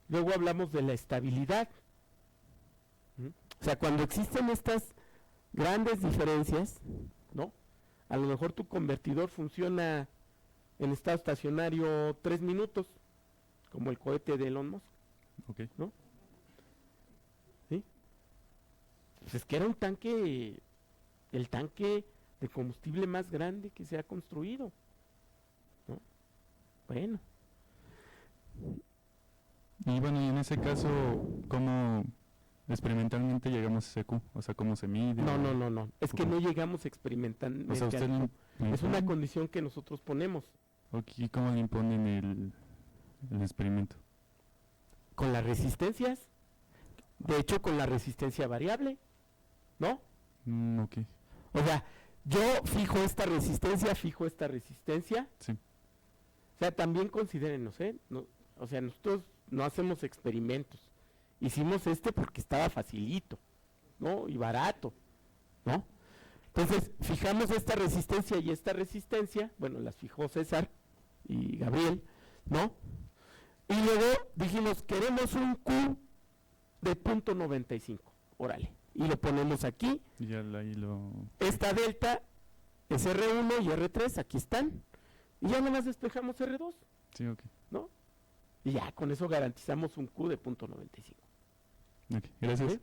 Luego hablamos de la estabilidad. O sea, cuando existen estas grandes diferencias, ¿no? A lo mejor tu convertidor funciona en estado estacionario 3 minutos, como el cohete de Elon Musk, ¿no? ¿Sí? Pues es que era un tanque, el tanque de combustible más grande que se ha construido, ¿no? Bueno. Y bueno, y en ese caso, ¿cómo experimentalmente llegamos a ese Q? O sea, ¿cómo se mide? No. Es que no llegamos experimentalmente. O sea, usted es una condición que nosotros ponemos. ¿Y cómo le imponen el experimento? Con las resistencias. De hecho, con la resistencia variable, ¿no? Ok. O sea, yo fijo esta resistencia. Sí. O sea, también considérenos, no, o sea, nosotros no hacemos experimentos. Hicimos este porque estaba facilito, ¿no? Y barato, ¿no? Entonces, fijamos esta resistencia y esta resistencia, bueno, las fijó César y Gabriel, ¿no? Y luego dijimos, queremos un Q de 0.95, órale, y lo ponemos aquí. Y ya ahí lo... Esta delta es R1 y R3, aquí están, y ya nomás despejamos R2, Sí, ok. ¿no? Y ya, con eso garantizamos un Q de 0.95. Ok, gracias. ¿Sí?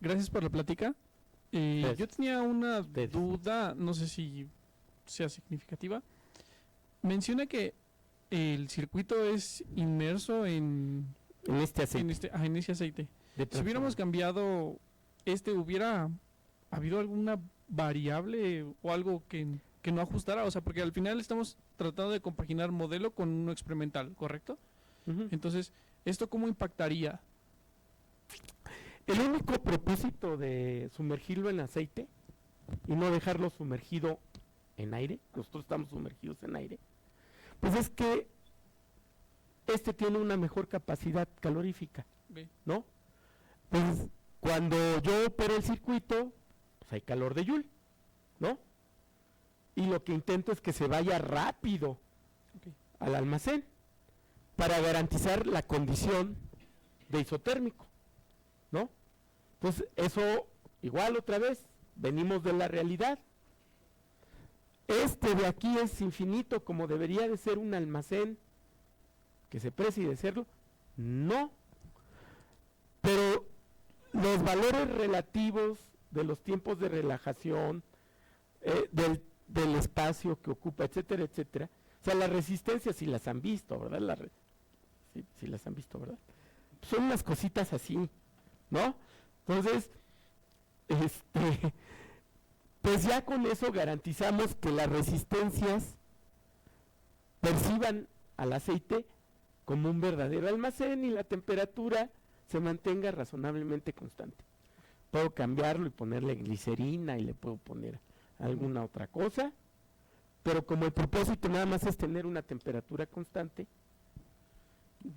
Gracias por la plática. Gracias. Yo tenía una Ustedes. duda, no sé si sea significativa. Menciona que el circuito es inmerso en En este aceite. en ese aceite. de Si hubiéramos cambiado ¿hubiera habido alguna variable o algo que no ajustara? O sea, porque al final estamos tratando de compaginar modelo con uno experimental, ¿correcto? Ujú. Entonces, ¿esto cómo impactaría? El único propósito de sumergirlo en aceite y no dejarlo sumergido en aire, nosotros estamos sumergidos en aire, pues es que este tiene una mejor capacidad calorífica, Ve. ¿no? Pues cuando yo opero el circuito, pues hay calor de Joule, ¿no? Y lo que intento es que se vaya rápido Ok. al almacén para garantizar la condición de isotérmico, ¿no? Pues eso, igual otra vez, venimos de la realidad. Este de aquí es infinito como debería de ser un almacén que se precie de serlo. No. Pero los valores relativos de los tiempos de relajación, del espacio que ocupa, etcétera, etcétera. O sea, las resistencias si las han visto, ¿verdad? Sí las han visto, ¿verdad? Son unas cositas así, ¿no? Entonces, pues ya con eso garantizamos que las resistencias perciban al aceite como un verdadero almacén y la temperatura se mantenga razonablemente constante. Puedo cambiarlo y ponerle glicerina y le puedo poner alguna otra cosa, pero como el propósito nada más es tener una temperatura constante,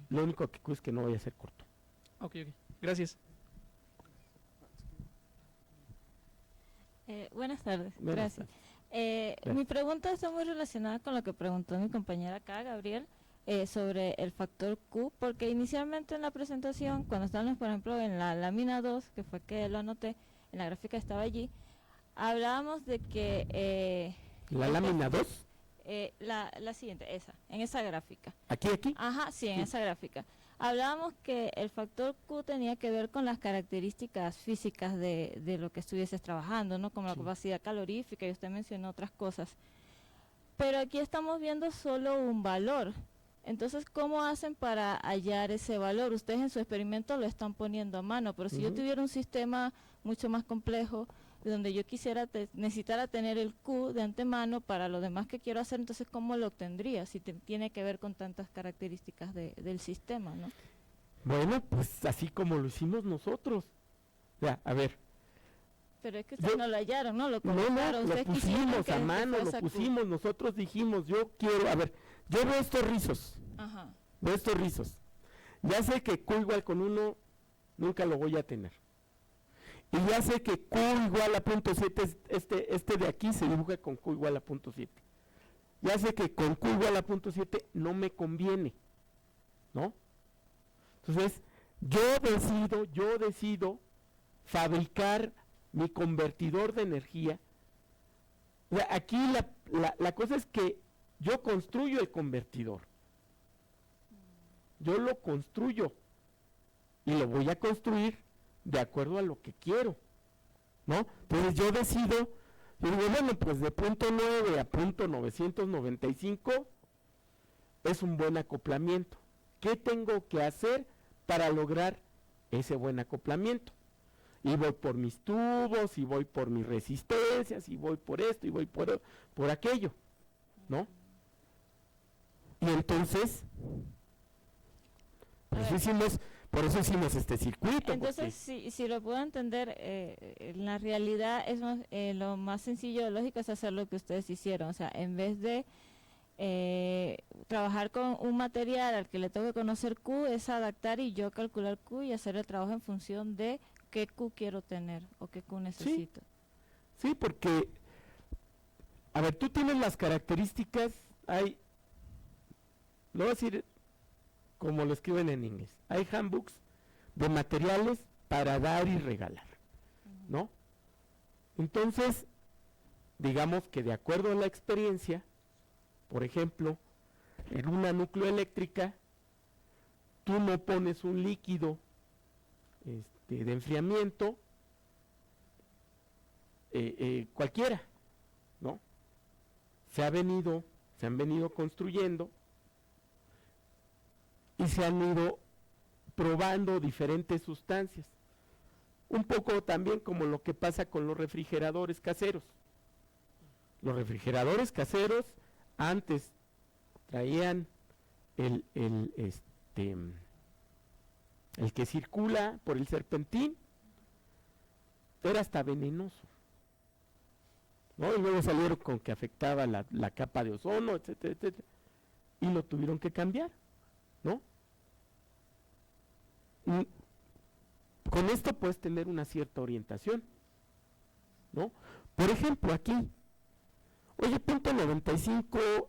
lo único que es que no vaya a ser corto. Ok. Gracias. Buenas tardes. Buenas Gracias. tardes. Mi pregunta está muy relacionada con lo que preguntó mi compañera acá, Gabriel, sobre el factor Q, porque inicialmente en la presentación, cuando estábamos, por ejemplo, en la lámina 2, que fue que lo anoté, en la gráfica estaba allí, hablábamos de que... ¿La lámina 2? La siguiente, en esa gráfica. ¿Aquí? Ajá, sí, en Sí. esa gráfica. Hablábamos que el factor Q tenía que ver con las características físicas de lo que estuvieses trabajando, ¿no? Como la capacidad calorífica, y usted mencionó otras cosas. Pero aquí estamos viendo solo un valor. Entonces, ¿cómo hacen para hallar ese valor? Ustedes en su experimento lo están poniendo a mano, pero si yo tuviera un sistema mucho más complejo, donde yo necesitara tener el Q de antemano para lo demás que quiero hacer, entonces ¿cómo lo obtendría? Si tiene que ver con tantas características del sistema, ¿no? Bueno, pues así como lo hicimos nosotros. Ya, a ver. Pero es que ustedes no lo hallaron, ¿no? Lo No, colocaron, lo ustedes quisieron pusimos que a este mano, fuera lo esa Q. pusimos, nosotros dijimos, yo quiero, a ver, yo veo estos rizos, Ajá, de estos rizos. Ya sé que Q igual con 1 nunca lo voy a tener. Y ya sé que Q igual a 0.7, este de aquí se dibuja con Q igual a 0.7. Ya sé que con Q igual a 0.7 no me conviene, ¿no? Entonces, yo decido fabricar mi convertidor de energía. O sea, aquí la cosa es que yo construyo el convertidor. Yo lo construyo y lo voy a construir de acuerdo a lo que quiero, ¿no? Entonces yo decido, yo digo, bueno, pues de 0.9 a 0.995 es un buen acoplamiento. ¿Qué tengo que hacer para lograr ese buen acoplamiento? Y voy por mis tubos, y voy por mis resistencias, y voy por esto, y voy por aquello, ¿no? Y entonces, por eso hicimos este circuito. Entonces, si lo puedo entender, en la realidad es lo más sencillo, lógico, es hacer lo que ustedes hicieron. O sea, en vez de trabajar con un material al que le tengo que conocer Q, es adaptar y yo calcular Q y hacer el trabajo en función de qué Q quiero tener o qué Q necesito. Sí, porque, a ver, tú tienes las características, lo voy a decir como lo escriben en inglés, hay handbooks de materiales para dar y regalar, ¿no? Entonces, digamos que de acuerdo a la experiencia, por ejemplo, en una nucleoeléctrica, tú no pones un líquido de enfriamiento cualquiera, ¿no? Se han venido construyendo y se han ido probando diferentes sustancias. Un poco también como lo que pasa con los refrigeradores caseros. Los refrigeradores caseros antes traían el que circula por el serpentín, era hasta venenoso, ¿no? Y luego salieron con que afectaba la capa de ozono, etcétera, etcétera, y lo tuvieron que cambiar, ¿no? Y con esto puedes tener una cierta orientación, ¿no? Por ejemplo, aquí, oye, 0.95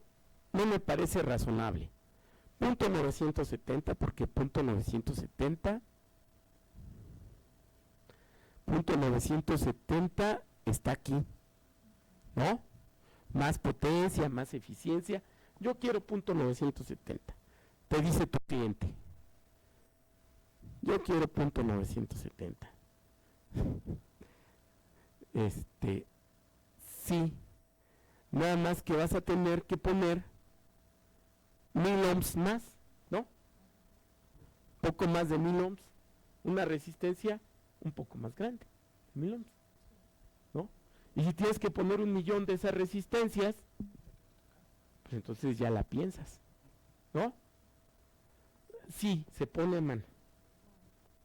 no me parece razonable. 0.970, porque 0.970 está aquí, ¿no? Más potencia, más eficiencia. Yo quiero 0.970. Te dice tu cliente, yo quiero 0.970. Sí, nada más que vas a tener que poner 1000 ohms más, ¿no? Poco más de 1000 ohms, una resistencia un poco más grande, 1000 ohms, ¿no? Y si tienes que poner 1.000.000 de esas resistencias, pues entonces ya la piensas, ¿no? Sí, se pone a mano.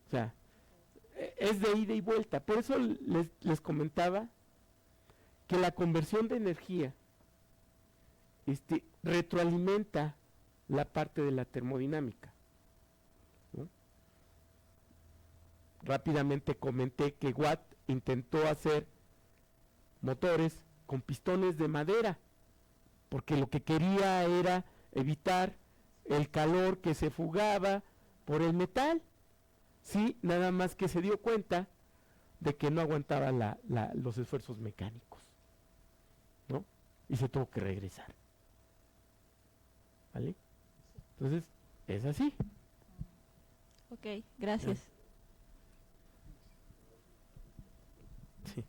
O sea, es de ida y vuelta. Por eso les comentaba que la conversión de energía retroalimenta la parte de la termodinámica, ¿no? Rápidamente comenté que Watt intentó hacer motores con pistones de madera, porque lo que quería era evitar el calor que se fugaba por el metal. Sí, nada más que se dio cuenta de que no aguantaba los esfuerzos mecánicos, ¿no? Y se tuvo que regresar. ¿Vale? Entonces, es así. Ok, gracias. Sí.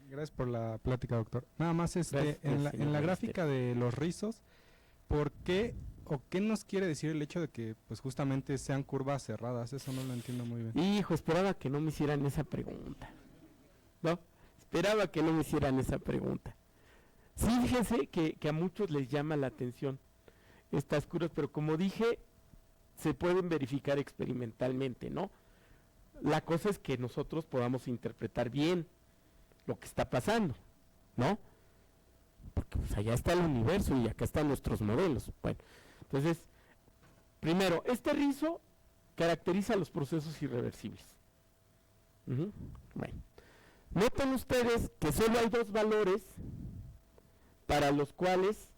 Gracias por la plática, doctor. Nada más en la gráfica de los rizos, ¿por qué o qué nos quiere decir el hecho de que pues justamente sean curvas cerradas? Eso no lo entiendo muy bien. Hijo, esperaba que no me hicieran esa pregunta. ¿No? Esperaba que no me hicieran esa pregunta. Sí, fíjense que a muchos les llama la atención estas curvas, pero como dije, se pueden verificar experimentalmente, ¿no? La cosa es que nosotros podamos interpretar bien lo que está pasando, ¿no? Porque pues allá está el universo y acá están nuestros modelos. Bueno, entonces, Primero, este rizo caracteriza los procesos irreversibles. Bueno, noten ustedes que solo hay dos valores para los cuales,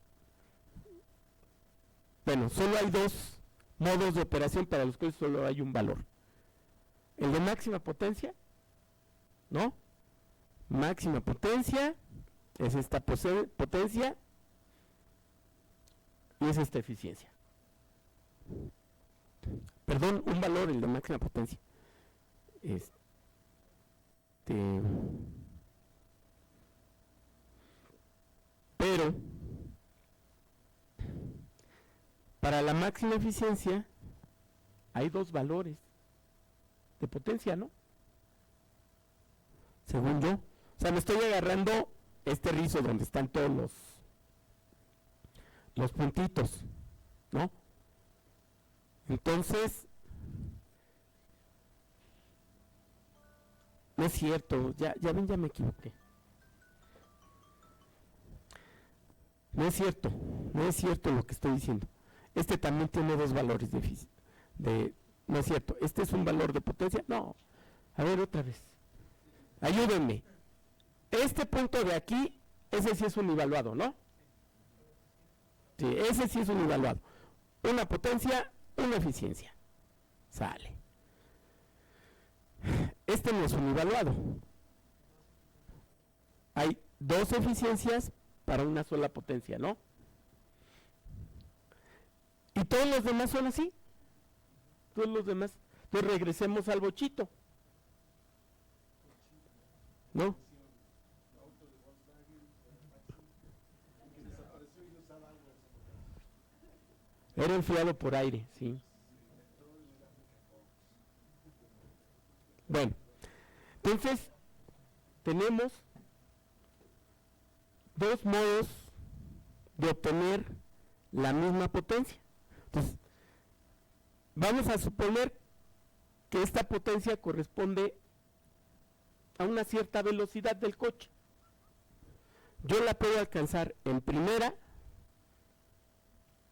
bueno, solo hay dos modos de operación para los cuales solo hay un valor. El de máxima potencia, ¿no? Máxima potencia es esta potencia y es esta eficiencia. Perdón, un valor, el de máxima potencia. Pero para la máxima eficiencia hay dos valores de potencia, ¿no? Según yo. O sea, me estoy agarrando este rizo donde están todos los puntitos, ¿no? Entonces, no es cierto, ya ven, ya me equivoqué. No es cierto lo que estoy diciendo. Este también tiene dos valores no es cierto, este es un valor de potencia. No, a ver otra vez. Ayúdenme. Este punto de aquí, ese sí es un evaluado, ¿no? Sí, ese sí es un evaluado. Una potencia, una eficiencia. Sale. Este no es un evaluado. Hay dos eficiencias para una sola potencia, ¿no? Y todos los demás son así. Todos los demás. Entonces regresemos al bochito, ¿no? Era enfriado por aire, sí. Bueno, entonces tenemos dos modos de obtener la misma potencia. Entonces, vamos a suponer que esta potencia corresponde a una cierta velocidad del coche. Yo la puedo alcanzar en primera,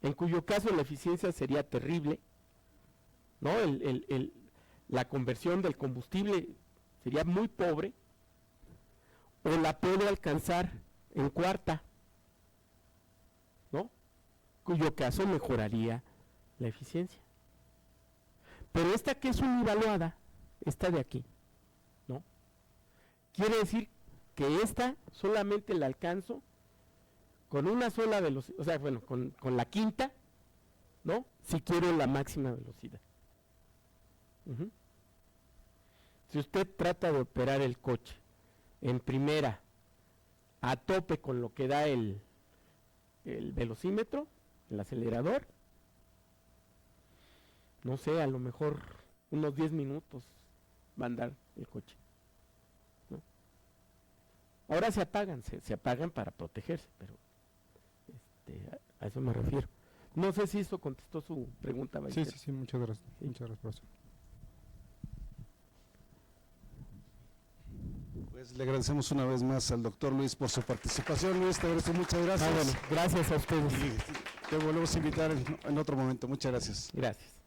en cuyo caso la eficiencia sería terrible, ¿no? La conversión del combustible sería muy pobre, o la puedo alcanzar en cuarta, ¿no? Cuyo caso mejoraría la eficiencia. Pero esta que es univaluada, esta de aquí, ¿no? Quiere decir que esta solamente la alcanzo con una sola velocidad, o sea, bueno, con la quinta, ¿no? Si quiero la máxima velocidad. Si usted trata de operar el coche en primera, a tope con lo que da el velocímetro, el acelerador, no sé, a lo mejor unos 10 minutos va a andar el coche, ¿no? Ahora se apagan para protegerse, pero a eso me refiero. No sé si eso contestó su pregunta, Ballester. Sí, muchas gracias. Sí. Muchas gracias, profesor. Pues le agradecemos una vez más al doctor Luis por su participación. Luis, te agradezco, muchas gracias. Bueno, gracias a ustedes. Y te volvemos a invitar en otro momento. Muchas gracias. Gracias.